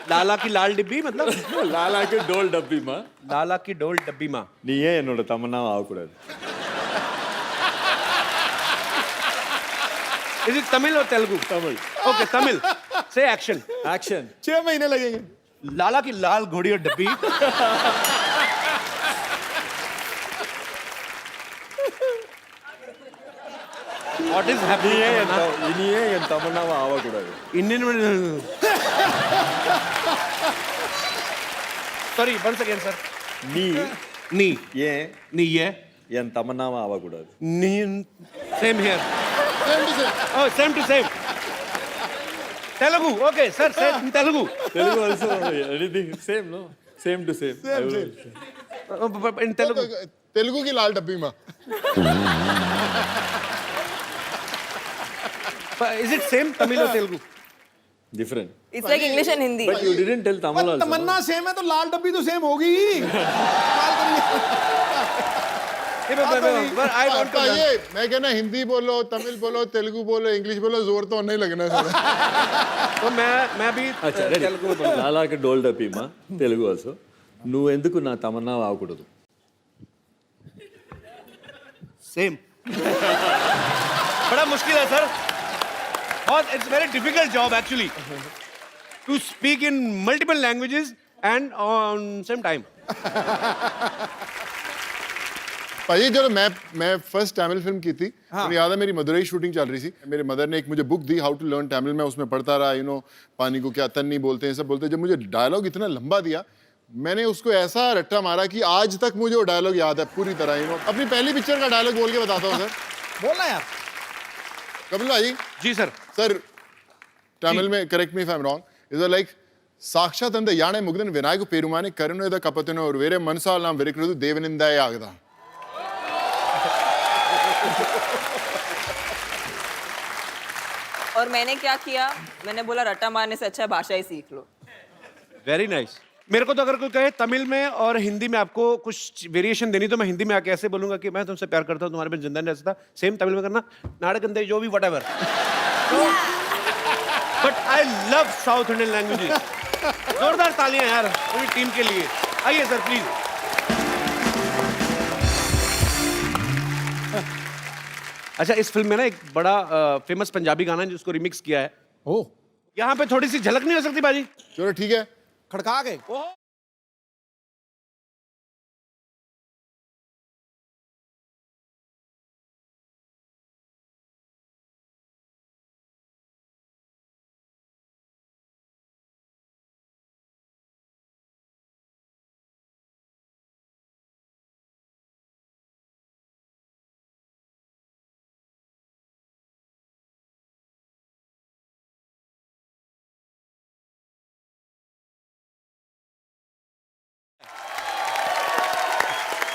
लाला की लाल डिब्बी मतलब लाला के डोल डब्बी माँ लाला की डोल डब्बी माँ। நீயே என்னோட தமன்னாவை ஆகக்கூடாது. इज इट तमिल और तेलुगु? तमिल. ओके तमिल से एक्शन। एक्शन. 6 महीने लगेंगे। लाला की लाल घोड़ी और डब्बी। What is happening? இனியே என் தமன்னாவை ஆகக்கூடாது. Indian. Sorry, once again, sir. நீ ஏன் ஏன் நீ ஏ என் தமன்னாவை ஆகக்கூடாது. நீ same here. Oh, same to same. Telugu. Okay, sir. Same Telugu. Telugu also anything same no same to same. In Telugu. Telugu की लाल डब्बी माँ। Is it same Tamil or Telugu? Different. It's like English and Hindi. But you didn't tell Tamil also. Tamannaah same है तो लाल डब्बी तो सेम होगी ही। But I want to learn. ये मैं कहना हिंदी बोलो, तमिल बोलो, तेलुगु बोलो, इंग्लिश बोलो, जोर तो नहीं लगना है। तो मैं भी अच्छा ready. तेलुगु में बोलूँ. లాలా के डोल डब्बी माँ తెలుగు also. నువ్వు ఎందుకు నా తమన్నాவை ఆగకూడదు? सेम। बड़ा मुश्किल है सर, और it's very difficult job actually to speak in multiple languages and on same time. भाई जब मैं फर्स्ट तमिल फिल्म की थी, मुझे याद है मेरी मदुरई शूटिंग चल रही थी। मेरे मदर ने एक मुझे बुक दी, हाउ टू लर्न तमिल। मैं उसमें पढ़ता रहा, पानी को क्या तन्नी बोलते हैं, सब बोलते हैं। जब मुझे डायलॉग इतना लंबा दिया, मैंने उसको ऐसा रट्टा मारा कि आज तक मुझे वो डायलॉग याद है पूरी तरह। अपनी पहली पिक्चर का डायलॉग बोल के बताता हूँ सर। बोलना यार। कपिल भाई। जी सर। सर तमिल में correct me if I am wrong, is like साक्षात अंद याने मुग्धन विनायक पेरुमाने करुणेद कपतिनो और वेरे मनसाल नाम वेरिकृतु देवनिंदाय आगदा। और मैंने क्या किया, मैंने बोला रट्टा मारने से अच्छा भाषा ही सीख लो। Very nice. मेरे को तो अगर कोई कहे तमिल में और हिंदी में आपको कुछ वेरिएशन देनी, तो मैं हिंदी में आके ऐसे बोलूंगा कि मैं तुमसे प्यार करता हूँ, तुम्हारे बिन जिंदा नहीं रह सकता। सेम तमिल में करना, नाटक अंदर जो भी what ever. But I love south Indian languages. जोरदार तालियां यार पूरी टीम के लिए। आइए सर प्लीज। अच्छा, इस फिल्म में ना एक बड़ा फेमस पंजाबी गाना है जिसको रिमिक्स किया है। ओ यहाँ पे थोड़ी सी झलक नहीं हो सकती बाजी? चलो ठीक है। खड़का गए।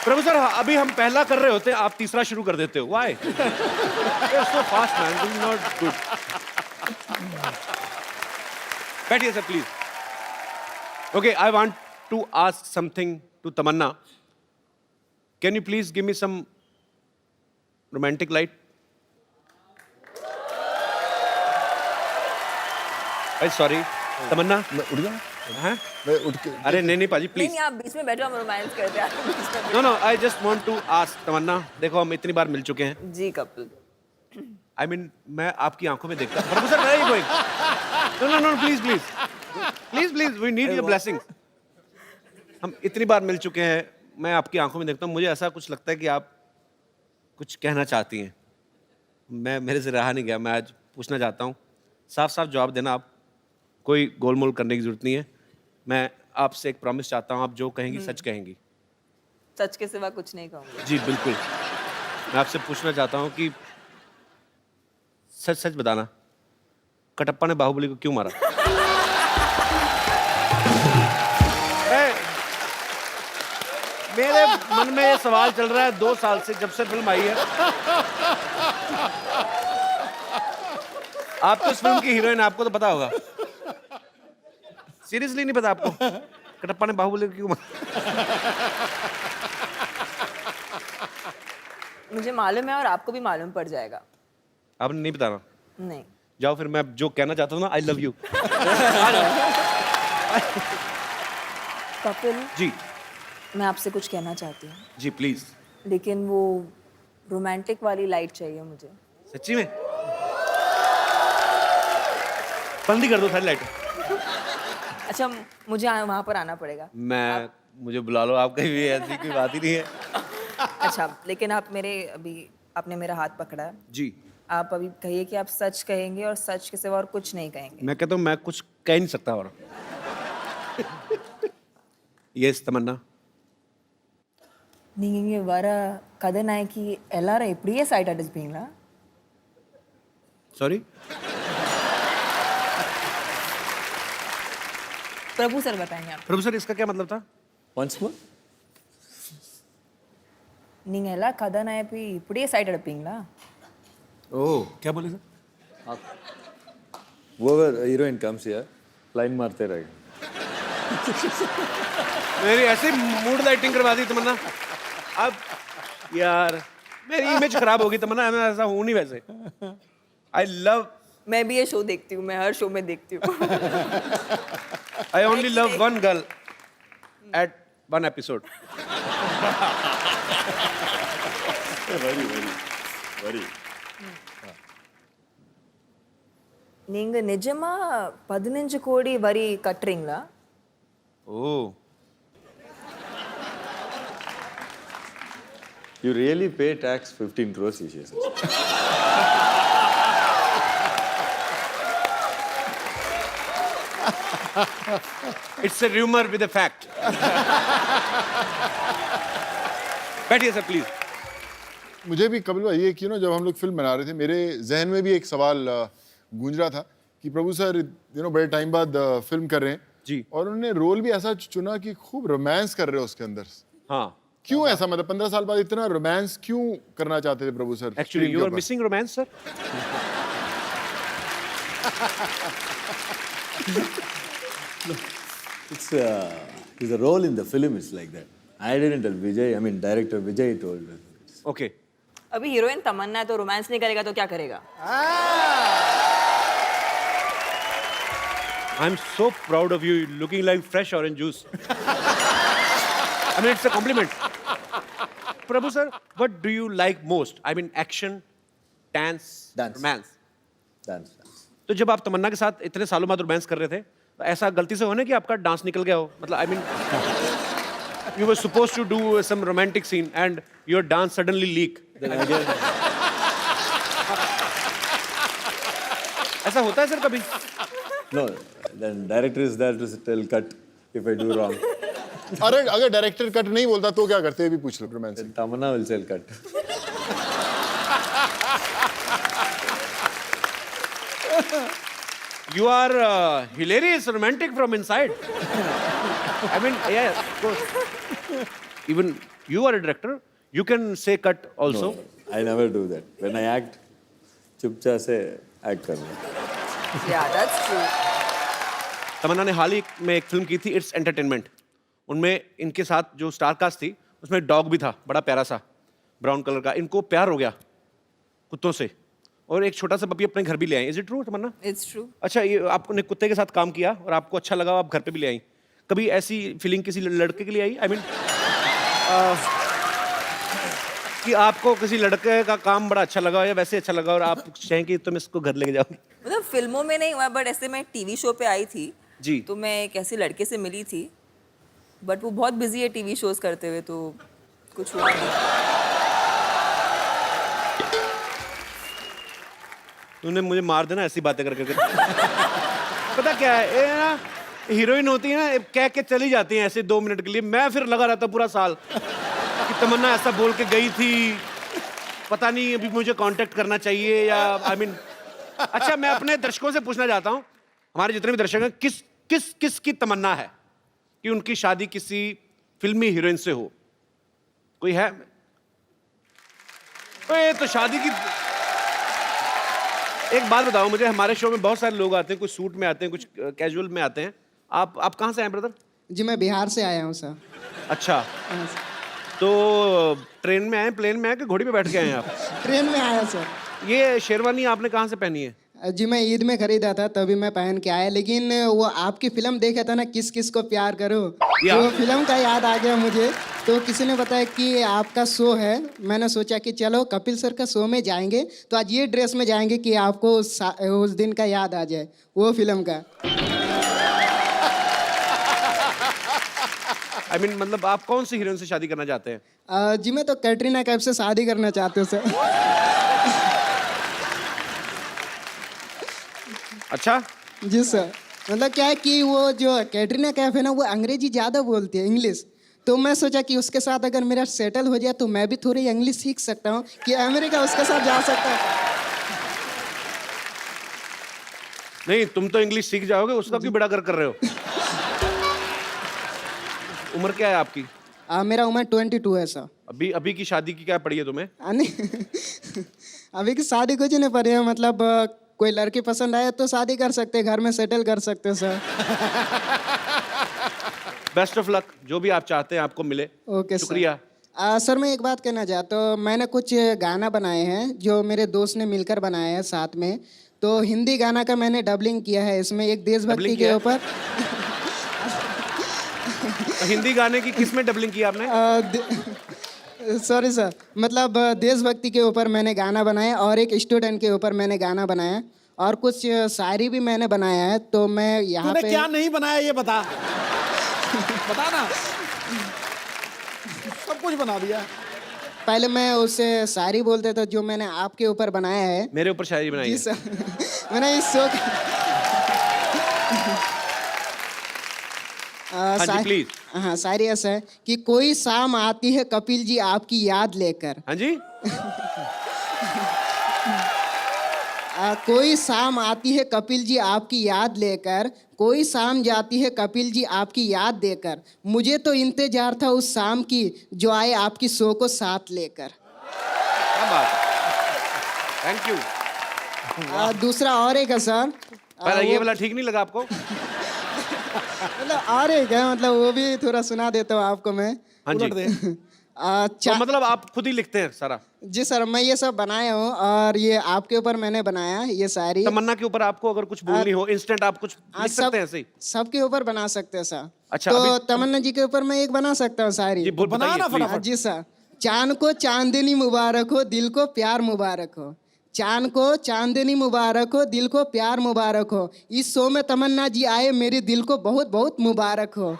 प्रभु सर, अभी हम पहला कर रहे होते हैं, आप तीसरा शुरू कर देते हो। Why? So fast man, this is not good. बैठिए sir please. Okay, I want to ask something to Tamannaah. Can you please give me some romantic light? Sorry Tamannaah, मैं उठ जाऊं? हैं? मैं उठ के अरे नहीं नहीं पाजी नहीं प्लीज। नहीं, आप बीच में बैठो, हम रोमांस करते हैं, आप बीच में no no, I just want to ask Tamannaah, देखो हम इतनी बार मिल चुके हैं। बैठो। जी कपिल, I mean, मैं आपकी आंखों में देखता हूँ। Professor, where are you going? No, no, no, please, please, please, please, we need your blessings. हम इतनी बार मिल चुके हैं, मैं आपकी आंखों में देखता हूँ, मुझे ऐसा कुछ लगता है कि आप कुछ कहना चाहती हैं। मैं मेरे से रहा नहीं गया, मैं आज पूछना चाहता हूँ, साफ साफ जवाब देना आप, कोई गोलमोल करने की जरूरत नहीं है। मैं आपसे एक प्रॉमिस चाहता हूँ, आप जो कहेंगी सच कहेंगी। सच के सिवा कुछ नहीं कहूँगी। जी बिल्कुल। मैं आपसे पूछना चाहता हूँ कि सच सच बताना, कटप्पा ने बाहुबली को क्यों मारा? मेरे मन में ये सवाल चल रहा है 2 साल से, जब से फिल्म आई है। आप तो इस फिल्म की हीरोइन, आपको तो पता होगा। सीरियसली नहीं पता आपको कटप्पा ने बाहुबली को क्यों मारा? मुझे मालूम है और आपको भी मालूम पड़ जाएगा। आपने नहीं बताना? नहीं। जाओ फिर, मैं जो कहना चाहता हूँ ना, I love you. Kapil ji मैं आपसे कुछ कहना चाहती हूँ, जी प्लीज। लेकिन वो रोमांटिक वाली लाइट चाहिए मुझे। सच्ची में? बंद ही कर दो सारी लाइट। अच्छा, मुझे वहाँ पर आना पड़ेगा। मुझे बुला लो, आप कहीं भी, ऐसी कोई बात ही नहीं है। अच्छा, लेकिन आपने मेरा हाथ पकड़ा है। जी। आप अभी कहिए कि आप सच कहेंगे और सच के सिवा और कुछ नहीं कहेंगे। मैं कहता हूँ मैं कुछ कह नहीं सकता और। यस तमन्ना। நீங்க வர கதாநாயகி எல்லாரும் இப்படியே சைட் அடிச்சுப்பீங்களா? सॉरी? प्रभु सर बताएंगे आप। प्रभु सर, इसका क्या मतलब था? once more? நீங்க எல்லா கதாநாயகி இப்படியே சைட் அடிப்பீங்களா? ओह, क्या बोले sir? whoever heroine comes here, line मारते रहेगा। मेरी ऐसे मूड लाइटिंग करवा दी तमन्ना। अब यार मेरी इमेज खराब होगी तमन्ना, मैं ऐसा हूँ नहीं वैसे। आई लव, मैं भी ये शो देखती हूँ, मैं हर शो में देखती हूँ। I only love one girl at one episode. நீங்க நிஜமா 15 கோடி வரி கட்டுறீங்களா? Oh, You really pay tax 15 crores, Isha says. It's a rumor with a fact. बैठिए सर प्लीज। मुझे भी कपिल भाई ये कि ना, जब हम लोग फिल्म बना रहे थे, मेरे जहन में भी एक सवाल गूंज रहा था कि प्रभु सर बड़े टाइम बाद फिल्म कर रहे हैं जी, और उन्होंने रोल भी ऐसा चुना कि खूब रोमांस कर रहे हो उसके अंदर। हाँ, क्यों ऐसा, मतलब 15 साल बाद इतना रोमांस क्यों करना चाहते थे प्रभु सर? एक्चुअली screen यू के आर ऊपर? Missing romance sir. It's the role in the film is like that. I didn't tell Vijay. I mean, director Vijay told us. Okay. अभी हीरोइन तमन्ना है तो रोमांस नहीं करेगा तो क्या करेगा? I'm so proud of you, looking like fresh orange juice. I mean, it's a compliment. Prabhu sir, what do you like most? I mean, action, dance, Dance. romance. Dance. तो जब आप तमन्ना के साथ इतने सालों बाद रोमांस कर रहे थे, तो ऐसा गलती से होने कि आपका डांस निकल गया हो? मतलब, I mean, you were supposed to do some romantic scene and your dance suddenly leak. Then again, ऐसा होता है सर कभी? no. Then director is there to tell cut if I do wrong. अरे अगर डायरेक्टर कट नहीं बोलता तो क्या करते हैं भी पूछ लो romance. Then Tamanna will tell cut. You are hilarious, romantic from inside. I mean, yes, of course. Even you are a director, you can say cut also. No, I never do that. When I act, चुपचाप से act करना. Yeah, that's true. तमन्ना ने हाल ही में एक फिल्म की थी इट्स एंटरटेनमेंट। उनमें इनके साथ जो स्टार कास्ट थी उसमें एक डॉग भी था, बड़ा प्यारा सा ब्राउन कलर का। इनको प्यार हो गया कुत्तों से और एक छोटा सा पपी अपने घर भी ले आई। Is it true Tamannaah? It's true. अच्छा, ये आपने कुत्ते के साथ काम किया और आपको अच्छा लगा, आप घर पे भी ले आई। कभी ऐसी फीलिंग किसी लड़के के लिए आई? आई मीन कि आपको किसी लड़के का काम बड़ा अच्छा लगा या वैसे अच्छा लगा और आप चाहें कि तुम इसको घर लेके जाओगे? मतलब फिल्मों में नहीं हुआ, बट ऐसे मैं टीवी शो पे आई थी जी। तो मैं एक ऐसे लड़के से मिली थी, बट वो बहुत बिजी है टीवी शोज करते हुए, तो कुछ हुआ नहीं। तूने मुझे मार देना ऐसी बातें करके। पता क्या है, ये ना हीरोइन होती है ना, कह के चली जाती हैं ऐसे 2 मिनट के लिए। मैं फिर लगा रहता पूरा साल कि तमन्ना ऐसा बोल के गई थी, पता नहीं अभी मुझे कांटेक्ट करना चाहिए या आई मीन। अच्छा, मैं अपने दर्शकों से पूछना चाहता हूँ, हमारे जितने भी दर्शक हैं, किस की तमन्ना है कि उनकी शादी किसी फिल्मी हीरोइन से हो? कोई है? ओए, तो शादी की एक बात बताओ मुझे, हमारे शो में बहुत सारे लोग आते हैं, कुछ सूट में आते हैं, कुछ कैजुअल में आते हैं। आप कहाँ से आए ब्रदर? जी मैं बिहार से आया हूँ सर। अच्छा, हाँ, सर। तो ट्रेन में आए, प्लेन में आए कि घोड़ी पे बैठ के आए हैं आप? ट्रेन में आया सर। ये शेरवानी आपने कहाँ से पहनी है? जी मैं ईद में खरीदा था तभी मैं पहन के आया, लेकिन वो आपकी फिल्म देखा था ना, किस किस को प्यार करो, तो फिल्म का याद आ गया मुझे। तो किसी ने बताया कि आपका शो है, मैंने सोचा कि चलो कपिल सर का शो में जाएंगे, तो आज ये ड्रेस में जाएंगे कि आपको उस दिन का याद आ जाए, वो फिल्म का। आई मीन मतलब आप कौन सी हीरोइन से शादी करना चाहते हैं? जी मैं तो कैटरीना कैफ से शादी करना चाहती हूँ सर। अच्छा जी सर, मतलब क्या है कि वो जो कैटरीना कैफ है ना, वो अंग्रेजी ज़्यादा बोलती है, इंग्लिश। तो मैं सोचा कि उसके साथ अगर मेरा सेटल हो जाए तो मैं भी थोड़ी इंग्लिश सीख सकता हूँ कि अमेरिका उसके साथ जा सकता है। नहीं, तुम तो इंग्लिश सीख जाओगे, उसका क्यों बेड़ा कर रहे हो? उम्र क्या है आपकी? मेरा उम्र 22 है सर। अभी की शादी की क्या पड़ी है तुम्हें? नहीं अभी की शादी कुछ नहीं पड़ी है, मतलब कोई लड़की पसंद आए तो शादी कर सकते हैं, घर में सेटल कर सकते हैं सर। बेस्ट ऑफ लक, जो भी आप चाहते हैं आपको मिले। ओके शुक्रिया। सर मैं एक बात कहना चाहता हूँ, मैंने कुछ गाना बनाए हैं जो मेरे दोस्त ने मिलकर बनाए हैं साथ में। तो हिंदी गाना का मैंने डबलिंग किया है, इसमें एक देशभक्ति के ऊपर। हिंदी गाने की किस में डबलिंग की आपने? सॉरी सर, मतलब देशभक्ति के ऊपर मैंने गाना बनाया और एक स्टूडेंट के ऊपर मैंने गाना बनाया और कुछ शायरी भी मैंने बनाया है। तो मैं यहाँ पे क्या नहीं बनाया ये बता। बता ना। सब कुछ बना दिया। पहले मैं उससे शायरी बोलते थे जो मैंने आपके ऊपर बनाया है। मेरे ऊपर शायरी बनाई? जी सर। मैंने इस शो हाँ जी प्लीज। हाँ, शायरी ऐसा है कि कोई शाम आती है कपिल जी आपकी याद लेकर। हाँ जी। कोई शाम आती है कपिल जी आपकी याद लेकर, कोई शाम जाती है कपिल जी आपकी याद देकर, मुझे तो इंतजार था उस शाम की जो आए आपकी शो को साथ लेकर। क्या बात है, थैंक यू। दूसरा और एक है सर। पहले ये वाला ठीक नहीं लगा आपको? मतलब और एक है, मतलब वो भी थोड़ा सुना देता हूँ आपको मैं। हाँ जी। तो मतलब आप खुद ही लिखते हैं सारा? जी सर, मैं ये सब बनाया हूँ और ये आपके ऊपर मैंने बनाया ये सारी। तमन्ना के ऊपर आपको अगर कुछ बोलनी हो इंस्टेंट आप कुछ लिख सकते हैं ऐसे ही? सबके ऊपर बना सकते हैं सर। अच्छा, तो तमन्ना जी के ऊपर मैं एक बना सकता हूँ सारी। जी बनाना फटाफट। जी सर। चांद को चांदनी मुबारक हो, दिल को प्यार मुबारक हो। चांद को चांदनी मुबारक हो, दिल को प्यार मुबारक हो। इस शो में तमन्ना जी आए, मेरे दिल को बहुत बहुत मुबारक हो।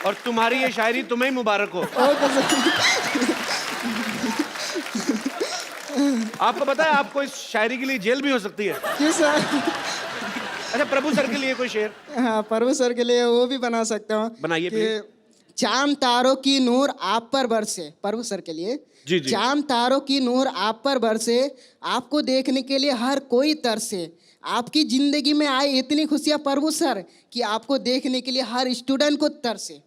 और तुम्हारी ये शायरी तुम्हें ही मुबारक हो। आपको पता है आपको इस शायरी के लिए जेल भी हो सकती है? जी सर। अच्छा, प्रभु सर के लिए कोई शेर? हाँ, प्रभु सर के लिए वो भी बना सकता हूँ। बनाइए कि चांद तारों की नूर आप पर बरसे, प्रभु सर के लिए। जी जी। चांद तारों की नूर आप पर बरसे, आपको देखने के लिए हर कोई तरसे। आपकी जिंदगी में आए इतनी खुशियां प्रभु सर कि आपको देखने के लिए हर स्टूडेंट को तरसे।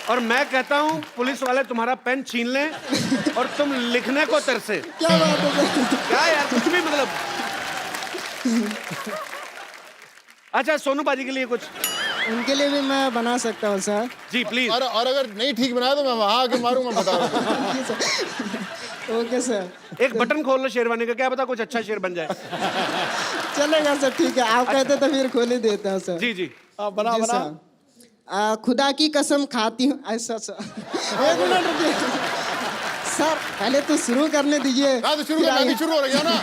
और मैं कहता हूँ पुलिस वाले तुम्हारा पेन छीन लें और तुम लिखने को तरसे। क्या बात है सर? क्या यार, कुछ भी मतलब। अच्छा, सोनू बाजी के लिए कुछ? उनके लिए भी मैं बना सकता हूँ सर। Ji please. और अगर नहीं ठीक बनाया तो मैं वहां आके मारूंगा, बता रहा हूं। जी सर। Okay sir. एक बटन खोल लो शेरवानी का, क्या पता कुछ अच्छा शेर बन जाए। चलेगा सर, ठीक है। आप कहते तो फिर खोल ही देता हूँ सर। जी जी। बना जी बना। सर। खुदा की कसम खाती हूँ ऐसा सर। एक मिनट रुकिए सर, पहले तो शुरू करने दीजिए। हाँ तो शुरू करना, शुरू हो रही है ना।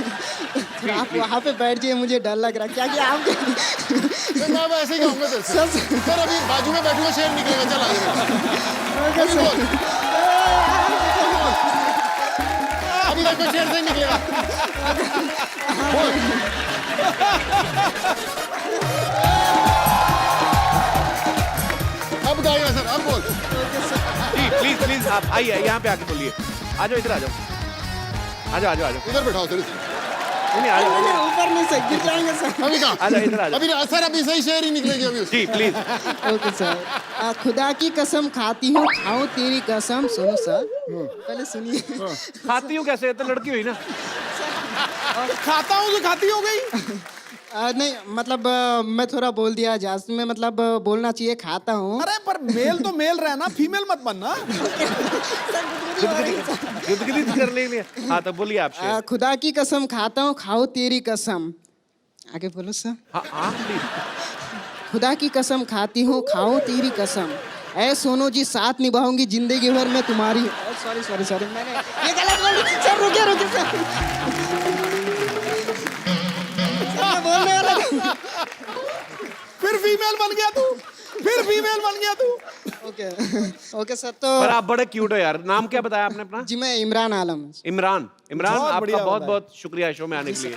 फिर आप वहाँ पे बैठ जाइए, मुझे डर लग रहा है। क्या कि आप मैं ऐसे ही कहूँगा तेरे से। सर अभी बाजू में बैठूंगा, शेर निकलेगा, चल आगे बोल। अभी देखो शेर से ही निकलेगा। अब गाएगा सर, अब बोल। जी प्लीज प्लीज, आप आइए यहाँ पे आके बोलिए। आ जाओ, इधर आ जाओ। आ जाओ आ जाओ आ जाओ। इधर बैठाओ सर। नहीं आ जाओ। ऊपर नहीं से गिर जाएंगे सर। अभी कहाँ? आ जाओ, इधर आ जाओ। अभी सर अभी सही शेर ही निकलेगी अभी। जी प्लीज। Okay sir. खुदा की कसम खाती हूँ, खाऊं तेरी कसम। सुनो सर, पहले सुनिए। खाती हूँ कैसे? तो लड़की हुई ना। खाता हूँ तो खाती हो गई। नहीं मतलब मैं थोड़ा बोल दिया जास्त में, मतलब बोलना चाहिए खाता हूँ। अरे पर मेल तो मेल रहना, फीमेल मत बनना। गुदगुदी कर लेंगे। हाँ तो बोलिए आप शेर। खुदा की कसम खाता हूँ, खाओ तेरी कसम। आगे बोलो सर। हाँ प्लीज। खुदा की कसम खाती हूँ, खाओ तेरी कसम। ऐ सोनू जी, साथ निभाऊंगी जिंदगी भर में तुम्हारी। सॉरी सॉरी सॉरी, मैंने ये गलत बोल दी सर। रुकिए रुकिए सर, बोलने वाला था। फिर फीमेल बन गया तू, फिर फीमेल बन गया तू। Okay okay sir. तो पर आप बड़े क्यूट हो यार। नाम क्या बताया आपने अपना? जी मैं इमरान आलम। इमरान। इमरान, बहुत आपका बढ़िया बहुत बताया। बहुत शुक्रिया शो में आने के लिए।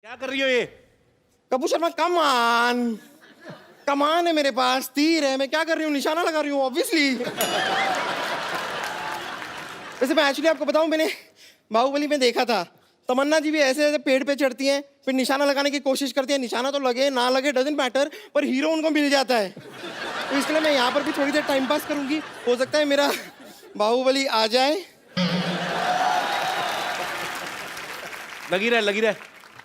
क्या कर रही हो ये? कपूर शर्मा, कमान है मेरे पास, तीर है। मैं क्या कर रही हूँ? निशाना लगा रही हूँ ऑब्वियसली। वैसे मैं एक्चुअली आपको बताऊं, मैंने बाहुबली में देखा था तमन्ना जी भी ऐसे ऐसे पेड़ पे चढ़ती हैं, फिर निशाना लगाने की कोशिश करती हैं। निशाना तो लगे ना लगे डजंट मैटर, पर हीरो उनको मिल जाता है। तो इसके लिए मैं यहाँ पर भी थोड़ी देर टाइम पास करूंगी। हो सकता है मेरा बाहुबली आ जाए। लगी रहे।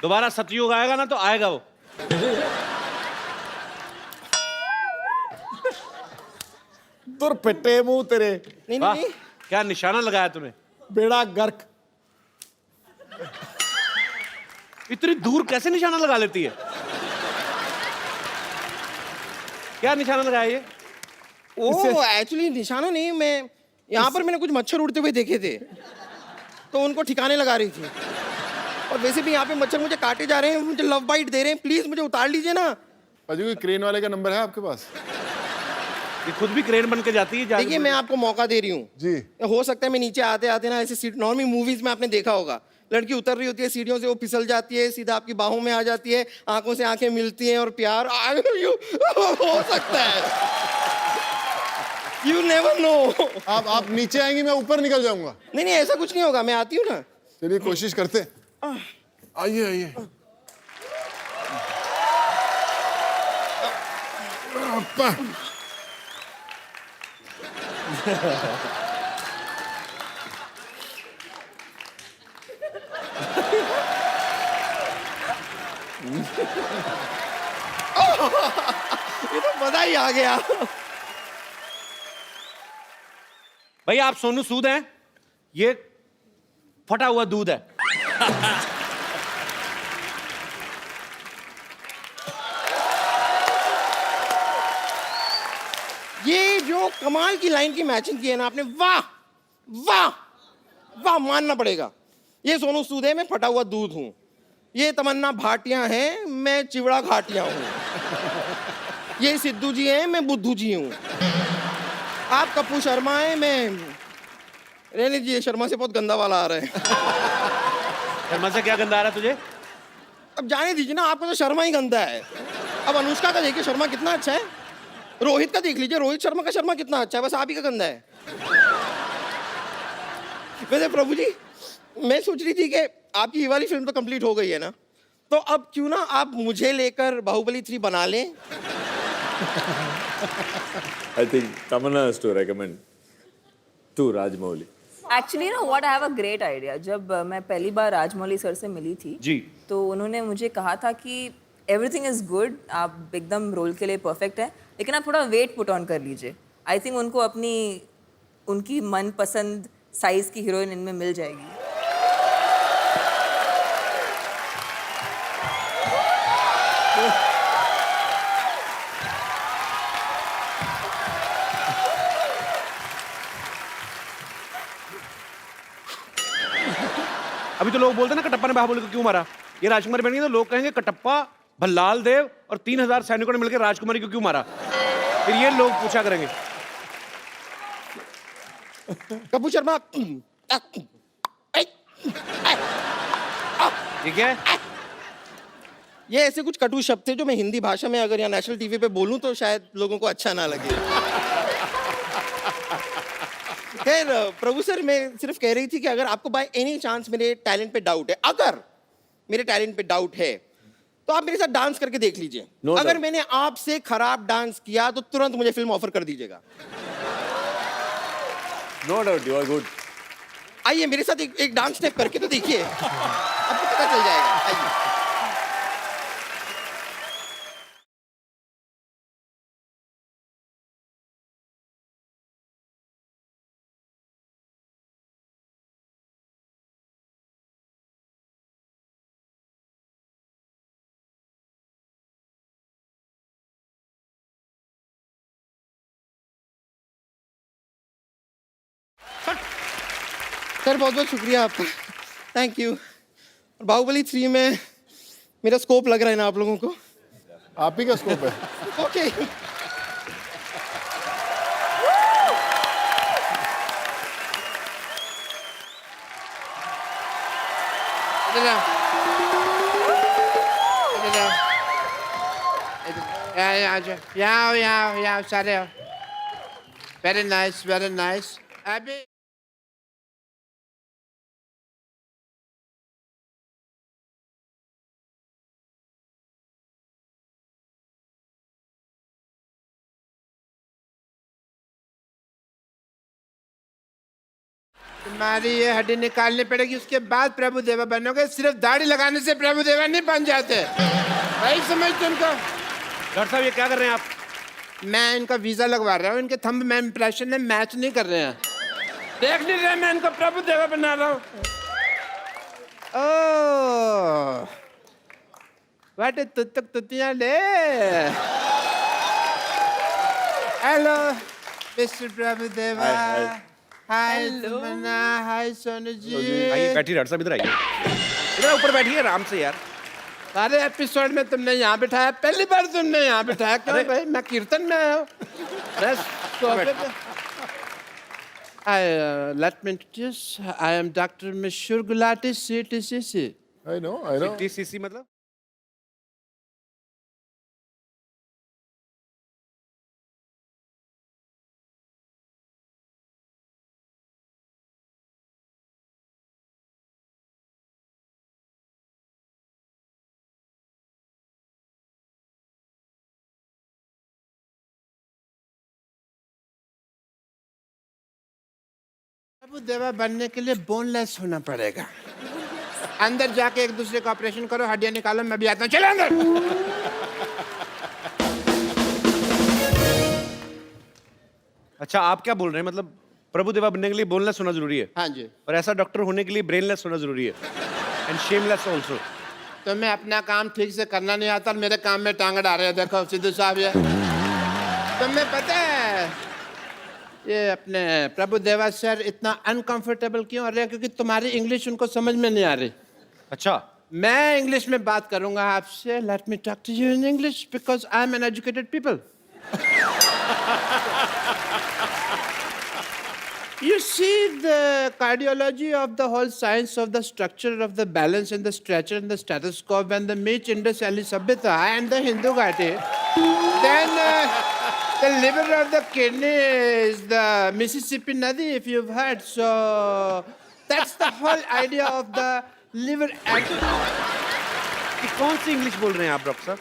दोबारा सतयुग आएगा ना तो आएगा वो। तुर पिट्टे मुंह तेरे। नहीं वाह, नहीं क्या निशाना लगाया तूने? बेड़ा गर्क। इतनी दूर कैसे निशाना लगा लेती है? क्या निशाना लगाया ये? ओ एक्चुअली निशाना नहीं, मैं यहाँ पर मैंने कुछ मच्छर उड़ते हुए देखे थे तो उनको ठिकाने लगा रही थी। और वैसे भी यहाँ पे मच्छर मुझे काटे जा रहे हैं, मुझे लव बाइट दे रहे हैं। प्लीज मुझे उतार लीजिए ना। अजय कोई क्रेन वाले का नंबर है आपके पास? ये खुद भी क्रेन बन के जाती है। देखिए मैं आपको मौका दे रही हूँ जी। हो सकता है मैं नीचे आते आते ना ऐसे सीट, नॉर्मली मूवीज में आपने देखा होगा, लड़की उतर रही होती है सीढ़ियों से, वो फिसल जाती है, सीधा आपकी बाहों में आ जाती है, आंखों से आंखें मिलती हैं और प्यार हो सकता है। You never know. आप नीचे आएंगी, मैं ऊपर निकल जाऊंगा। नहीं नहीं, ऐसा कुछ नहीं होगा, मैं आती हूँ ना। चलिए कोशिश करते हैं। आइए आइए। अप्पा। ये तो मजा ही आ गया। भाई आप सोनू सूद हैं, ये फटा हुआ दूध है। ये जो कमाल की लाइन की मैचिंग की है ना आपने, वाह वाह वाह, मानना पड़ेगा। ये सोनू सूद है, मैं फटा हुआ दूध हूं। ये तमन्ना भाटिया है, मैं चिवड़ा घाटिया हूं। ये सिद्धू जी हैं, मैं बुद्धू जी हूं। आप कप्पू शर्मा हैं, मैं रहने दीजिए, शर्मा से बहुत गंदा वाला आ रहा है। शर्मा से क्या गंदा आ रहा है तुझे? अब जाने दीजिए ना, आपका तो शर्मा ही गंदा है। अब अनुष्का का देखिए, शर्मा कितना अच्छा है। रोहित का देख लीजिए, रोहित शर्मा का शर्मा कितना अच्छा है, बस आप ही का गंदा है। वैसे प्रभु जी, मैं सोच रही थी कि आपकी ये वाली फिल्म तो कंप्लीट हो गई है ना, तो अब क्यों ना आप मुझे लेकर बाहुबली 3 बना लें। I think Tamanna has to recommend to Rajmouli. Actually ना what I have a great idea. जब मैं पहली बार राजमौली सर से मिली थी जी, तो उन्होंने मुझे कहा था कि एवरीथिंग इज गुड, आप एकदम रोल के लिए परफेक्ट है, लेकिन आप थोड़ा वेट पुट ऑन कर लीजिए। आई थिंक उनको अपनी उनकी मनपसंद साइज की हीरोइन इनमें मिल जाएगी। अभी तो लोग बोलते हैं ना कटप्पा ने बाहुबली को क्यों मारा। ये राजकुमारी बन गई तो लोग कहेंगे कटप्पा, भल्लाल देव और 3000 सैनिकों ने मिलकर राजकुमारी को क्यों मारा। फिर ये लोग पूछा करेंगे। कप्पू शर्मा, ये क्या है? ये ऐसे कुछ कटु शब्द थे जो मैं हिंदी भाषा में अगर या नेशनल टीवी पे बोलूं तो शायद लोगों को अच्छा ना लगे। खैर प्रभु सर, मैं सिर्फ कह रही थी कि अगर आपको बाय एनी चांस मेरे टैलेंट पे डाउट है, अगर मेरे टैलेंट पे डाउट है, तो आप मेरे साथ डांस करके देख लीजिए। No अगर doubt. मैंने आपसे खराब डांस किया तो तुरंत मुझे फिल्म ऑफर कर दीजिएगा। No doubt, you are good. आइए मेरे साथ एक डांस स्टेप करके तो देखिए, आपको पता चल जाएगा। आइए। सर बहुत बहुत शुक्रिया आपका, थैंक यू। बाहुबली 3 में मेरा स्कोप लग रहा है ना आप लोगों को? आप ही का स्कोप है। Okay. Yeah, sorry. Very nice, very nice. Abby. तुम्हारी ये हड्डी निकालनी पड़ेगी, उसके बाद प्रभु देवा बनोगे। सिर्फ दाढ़ी लगाने से प्रभु देवा नहीं बन जाते, वही समझ तुमको। डॉक्टर साहब ये क्या कर रहे हैं आप? मैं इनका वीजा लगवा रहा हूँ, इनके थंब में इंप्रेशन में मैच नहीं कर रहे हैं। देख नहीं रहे मैं इनको प्रभु देवा बना रहा हूँ। ओह, वाटे तुतक तुतियां ले। हेलो मिस्टर प्रभु देवा। हाय तमन्ना, हाय सोनू जी। आइए बैठिए डॉक्टर साहब, इधर आइए, इधर ऊपर बैठिए आराम से यार। सारे एपिसोड में तुमने यहाँ बिठाया, पहली बार तुमने यहाँ बिठाया। क्यों भाई, मैं कीर्तन में आया हूँ। Let me introduce. I am Dr. Mishur Gulati, CTCC. I know. TCC मतलब? प्रभु देवा बनने के लिए बोनलेस होना पड़ेगा। अंदर जाके एक दूसरे का ऑपरेशन करो, हड्डियां निकालो, मैं भी आता हूँ। चलो अंदर। अच्छा, आप क्या बोल रहे हैं? मतलब प्रभु देवा बनने के लिए बोनलेस होना जरूरी है? हाँ जी। और ऐसा डॉक्टर होने के लिए ब्रेनलेस होना जरूरी है, एंड शेमलेस ऑल्सो। तो मैं अपना काम ठीक से करना नहीं आता, मेरे काम में टांग अड़ा रहे हैं। देखो सिद्धू साहब, ये तुम्हें पता है ये अपने प्रभु देवा सर इतना अनकंफर्टेबल क्यों हो रहे हैं? क्योंकि तुम्हारी इंग्लिश उनको समझ में नहीं आ रही। अच्छा, मैं इंग्लिश में बात करूंगा आपसे। Let me talk to you in English because I am an educated people. You see the cardiology of the whole science of the structure of the balance and the stretcher and the stethoscope and the Meech Indus Valley Sabhyata and the Hindu Ghati. Then the liver of the kidney is the Mississippi Nadi, if you've heard. So that's the whole idea of the liver. कौन सी इंग्लिश बोल रहे हैं आप डॉक्टर साहब?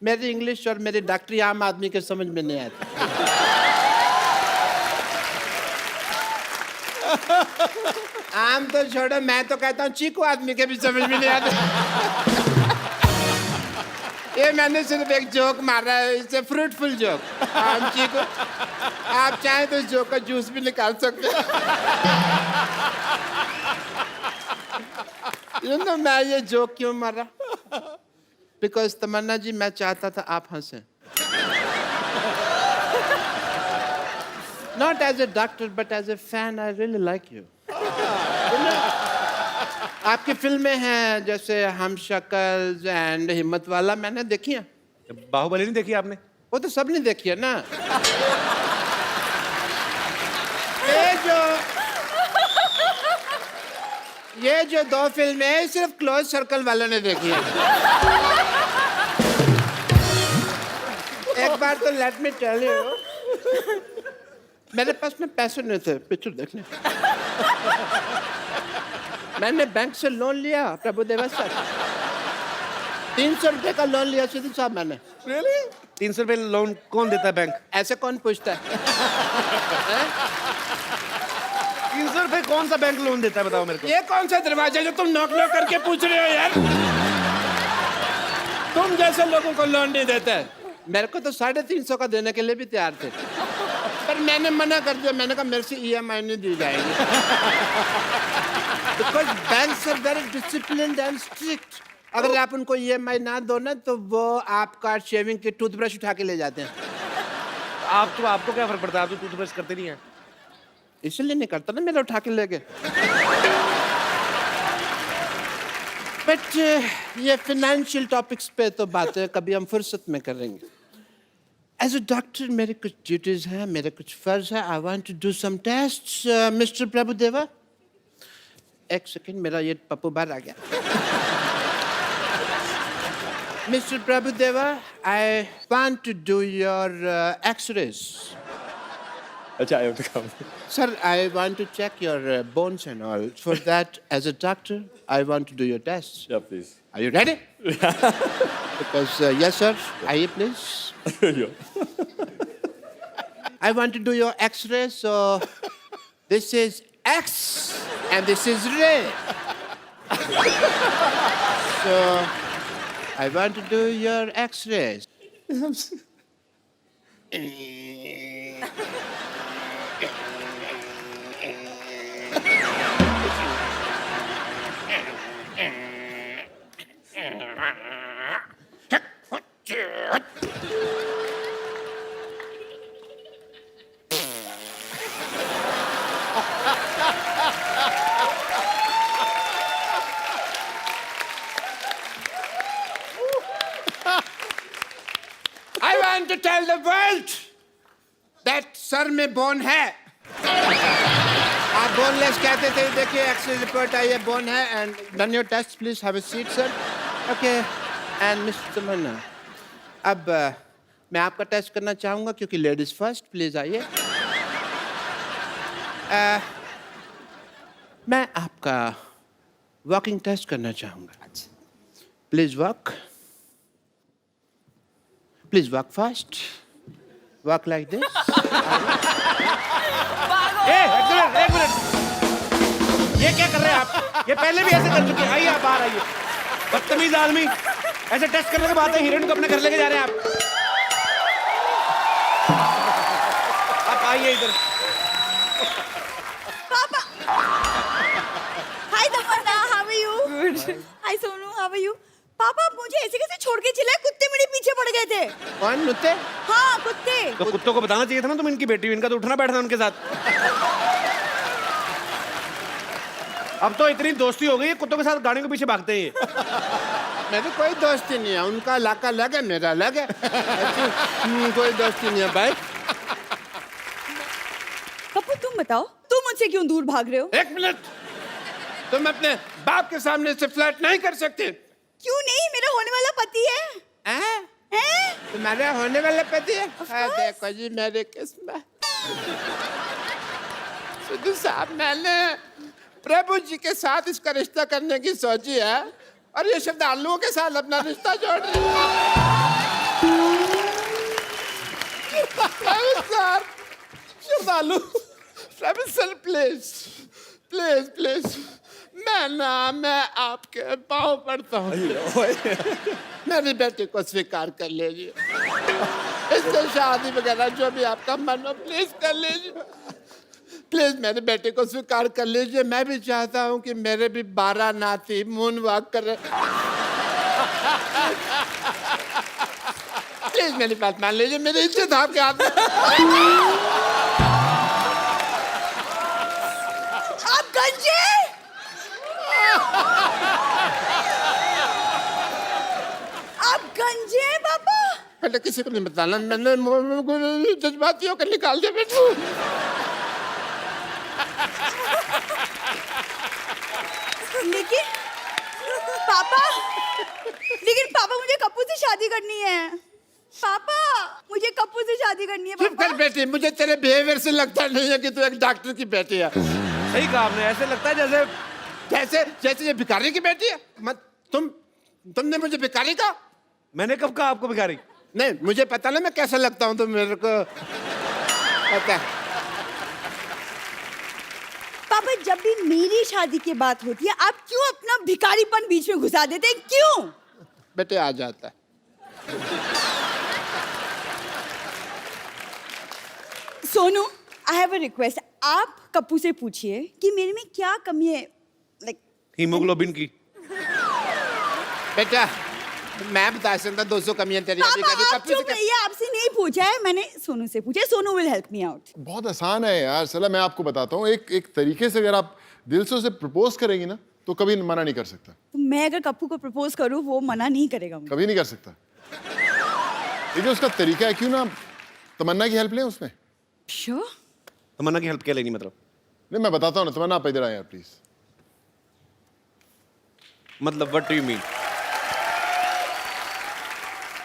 मेरी इंग्लिश और मेरी डॉक्टरी आम आदमी के समझ में नहीं आती। आम तो छोड़ो, मैं तो कहता हूँ चीकू आदमी के भी समझ में नहीं आते। ये मैंने सिर्फ एक जोक मारा है, इससे फ्रूटफुल जोक। आम चीकू, आप चाहें तो इस जोक का जूस भी निकाल सकते हैं। मैं ये जोक क्यों मारा? बिकॉज तमन्ना जी, मैं चाहता था आप हंसें। Not as a doctor, but as a fan, I really like you. आपकी फिल्में हैं जैसे हम शक्ल एंड हिम्मत वाला, मैंने देखी है। बाहुबली नहीं देखी आपने? वो तो सब ने देखी है ना। ये जो दो फिल्में हैं सिर्फ क्लोज सर्कल वालों ने देखी है। एक बार तो लेट मी टेल यू, मेरे पास में पैसे नहीं थे पिक्चर देखने। मैंने बैंक से लोन लिया प्रभु देवा सर, 300 रुपए का लोन लिया सिद्धू साहब मैंने। Really? 300 रुपए लोन कौन देता है बैंक? ऐसे कौन पूछता है? 300 रुपए कौन सा बैंक लोन देता है बताओ मेरे को? ये कौन सा दरवाजा जो तुम नॉक नॉक करके पूछ रहे हो यार? तुम जैसे लोगों को लोन नहीं देता है। मेरे को तो 350 का देने के लिए भी तैयार थे, पर मैंने मना कर दिया। मैंने कहा मेरे से EMI नहीं दी जाएगी। Because banks are very disciplined and strict. अगर आप उनको EMI ना दो ना तो वो आपका शेविंग की टूथब्रश उठा के ले जाते हैं। आपको क्या फर्क पड़ता है? आप तो टूथब्रश करते नहीं हैं। इसलिए नहीं करता ना, मेरा उठा के ले गए। बट ये फाइनेंशियल टॉपिक्स पे तो बातें कभी हम फुर्सत में करेंगे। एज अ डॉक्टर मेरे कुछ ड्यूटीज हैं, मेरे कुछ फर्ज है। I want to do some tests. Mister Prabhudeva, एक सेकंड, मेरा ये पप्पू बाहर आ गया। Mister Prabhudeva, I want to do your x-rays. अच्छा, I have to come. Sir, I want to check your bones and all. For that, as a doctor, I want to do your tests. Yeah, please. Are you ready? Because, yes, sir. Aye, please. I want to do your X-ray, so this is X and this is ray. So, I want to do your X-rays. I want to tell the world that sir में बोन है। आप बोनलेस कहते थे, देखिए एक्सरे रिपोर्ट आई है, बोन है। And done your test, please have a seat sir. Okay, and mister Tamannaah, अब मैं आपका टेस्ट करना चाहूँगा क्योंकि लेडीज फर्स्ट। प्लीज आइए। मैं आपका वॉकिंग टेस्ट करना चाहूँगा। Please walk. Please walk fast. Walk like this. एक मिनट, ये क्या कर रहे हैं आप? ये पहले भी ऐसे कर चुके हैं। आइए आप बाहर आइए, बदतमीज आदमी। ऐसे टेस्ट करने के बाद हीरोइन को अपने घर लेके जा रहे हैं आप आइए इधर। पापा, hi Tamannaah, how are you? Good. Hi Sonu, how are you? पापा, आप मुझे ऐसे कैसे छोड़ के चले? कुत्ते मेरे पीछे पड़ गए थे। कौन कुत्ते? हाँ, कुत्ते। तो कुत्तों को बताना चाहिए था ना तुम इनकी बेटी हो, इनका तो उठना बैठना उनके साथ। अब तो इतनी दोस्ती हो गई है, कुत्तों के साथ गाड़ी के पीछे भागते हैं ये। मेरी कोई दोस्ती नहीं है, उनका इलाका अलग है, मेरा अलग है। कोई दोस्ती नहीं है भाई। पप्पू, तुम बताओ, तुम मुझसे क्यों दूर भाग रहे हो? एक मिनट, तुम अपने बाप के सामने से फ्लर्ट नहीं कर सकते। क्यों नहीं? मेरा होने वाला पति है। हैं? तुम्हारा होने वाला पति है? देखो जी मेरी किस्मत। सिद्धू साहब, मैंने प्रभु जी के साथ इसका रिश्ता करने की सोची है, और ये श्रद्धालुओं के साथ अपना रिश्ता जोड़ रही है। श्रद्धालु, प्रभु सर प्लीज प्लीज प्लीज, मैं आपके पाँव पड़ता हूँ। मेरी बेटी को स्वीकार कर लीजिए, इससे शादी वगैरह जो भी आपका मन हो प्लीज कर लीजिए। प्लीज मेरी बेटी को स्वीकार कर लीजिए। मैं भी चाहता हूँ कि मेरे भी 12 नाती मून वॉक कर। प्लीज मेरी बात मान लीजिए, मेरी इज्जत आपके हाथ में। आप गंजे, आप गंजे हैं पापा। बेटा किसी को नहीं बताना, मैंने जज्बातियों को निकाल दिया बेटा। लेकिन पापा मुझे कप्पू से शादी करनी है। पापा, मुझे कप्पू से शादी करनी है। चुप कर बेटी, मुझे तेरे बिहेवियर से लगता नहीं है कि तू एक डॉक्टर की बेटी है। सही कहा आपने, ऐसे लगता है जैसे जैसे जैसे ये भिखारी की बेटी है। मत तुमने मुझे भिखारी कहा? मैंने कब कहा आपको भिखारी? नहीं, मुझे पता ना मैं कैसा लगता हूँ, तो मेरे को पता है। पापा, जब भी मेरी शादी की बात होती है, आप क्यों अपना भिखारीपन बीच में घुसा देते हैं? क्यों? बेटे आ जाता है। सोनू, आई हैव अ रिक्वेस्ट। आप कप्पू से पूछिए कि मेरे में क्या कमी है, लाइक हीमोग्लोबिन की। बेटा मैं बता सकता 200 कमियां तेरी। पापा, आप चुप रहिए, आपसे नहीं पूछा है, मैंने सोनू से पूछा है। Sonu will help me out. बहुत आसान है यार, चला मैं आपको बताता हूँ। एक तरीके से अगर आप दिल से उसे प्रपोज करेंगी ना, तो कभी मना नहीं कर सकता। तो मैं अगर कप्पू को प्रपोज करूं, वो मना नहीं करेगा मुझे? कभी नहीं कर सकता। ये जो उसका तरीका है, क्यों ना तमन्ना की हेल्प लें उसमें। श्योर? तमन्ना की हेल्प क्या लेनी मतलब? नहीं मैं बताता हूँ ना, तमन्ना आप इधर आए यार प्लीज। मतलब व्हाट डू यू मीन?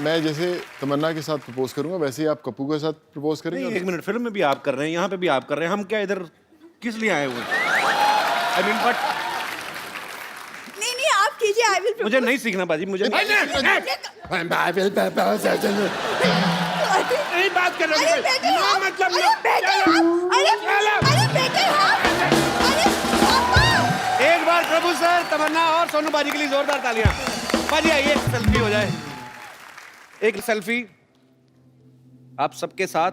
मैं जैसे तमन्ना के साथ प्रपोज करूंगा, वैसे ही आप कप्पू के साथ प्रपोज करेंगे। एक मिनट, फिल्म में भी आप कर रहे हैं, यहाँ पे भी आप कर रहे हैं, हम क्या इधर किस लिए आए हुए हैं? I mean, but नहीं, आप कीजिए। I will. मुझे नहीं सीखना बाजी, मुझे नहीं बात कर रहे हो। मतलब एक बार प्रभु सर, तमन्ना और सोनू बाजी के लिए जोरदार तालियां। बाजी आइए, एक सेल्फी हो जाए। एक सेल्फी आप सबके साथ।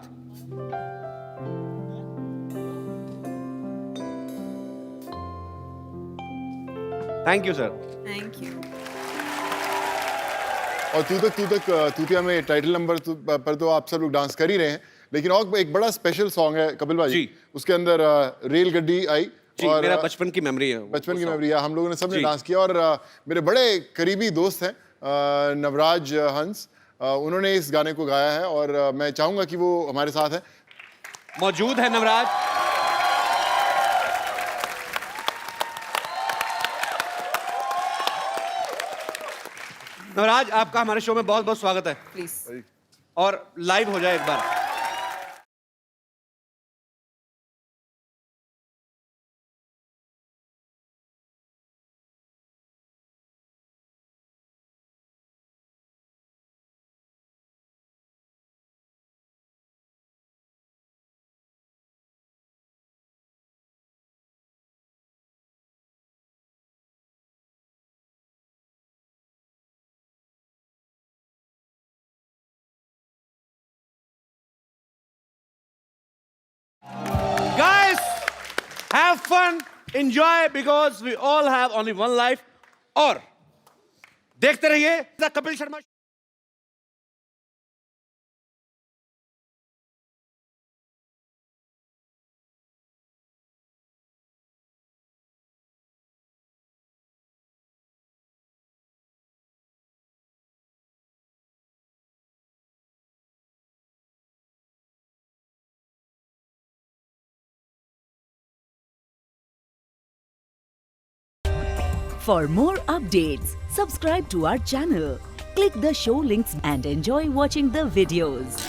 Thank you sir. Thank you. और तूतिया में टाइटल नंबर पर तो आप सब लोग डांस कर ही रहे हैं, लेकिन और एक बड़ा स्पेशल सॉन्ग है कपिल भाई जी, उसके अंदर रेल गड्डी आई जी, और मेरा बचपन की मेमोरी है। बचपन की मेमोरी है, हम लोगों ने सबने डांस किया। और मेरे बड़े करीबी दोस्त हैं नवराज हंस, उन्होंने इस गाने को गाया है, और मैं चाहूंगा कि वो हमारे साथ है, मौजूद है नवराज। नवराज, आपका हमारे शो में बहुत बहुत स्वागत है। प्लीज। और लाइव हो जाए एक बार। Have fun, enjoy, because we all have only one life. और देखते रहिए the Kapil Sharma. For more updates, subscribe to our channel, click the show links and enjoy watching the videos.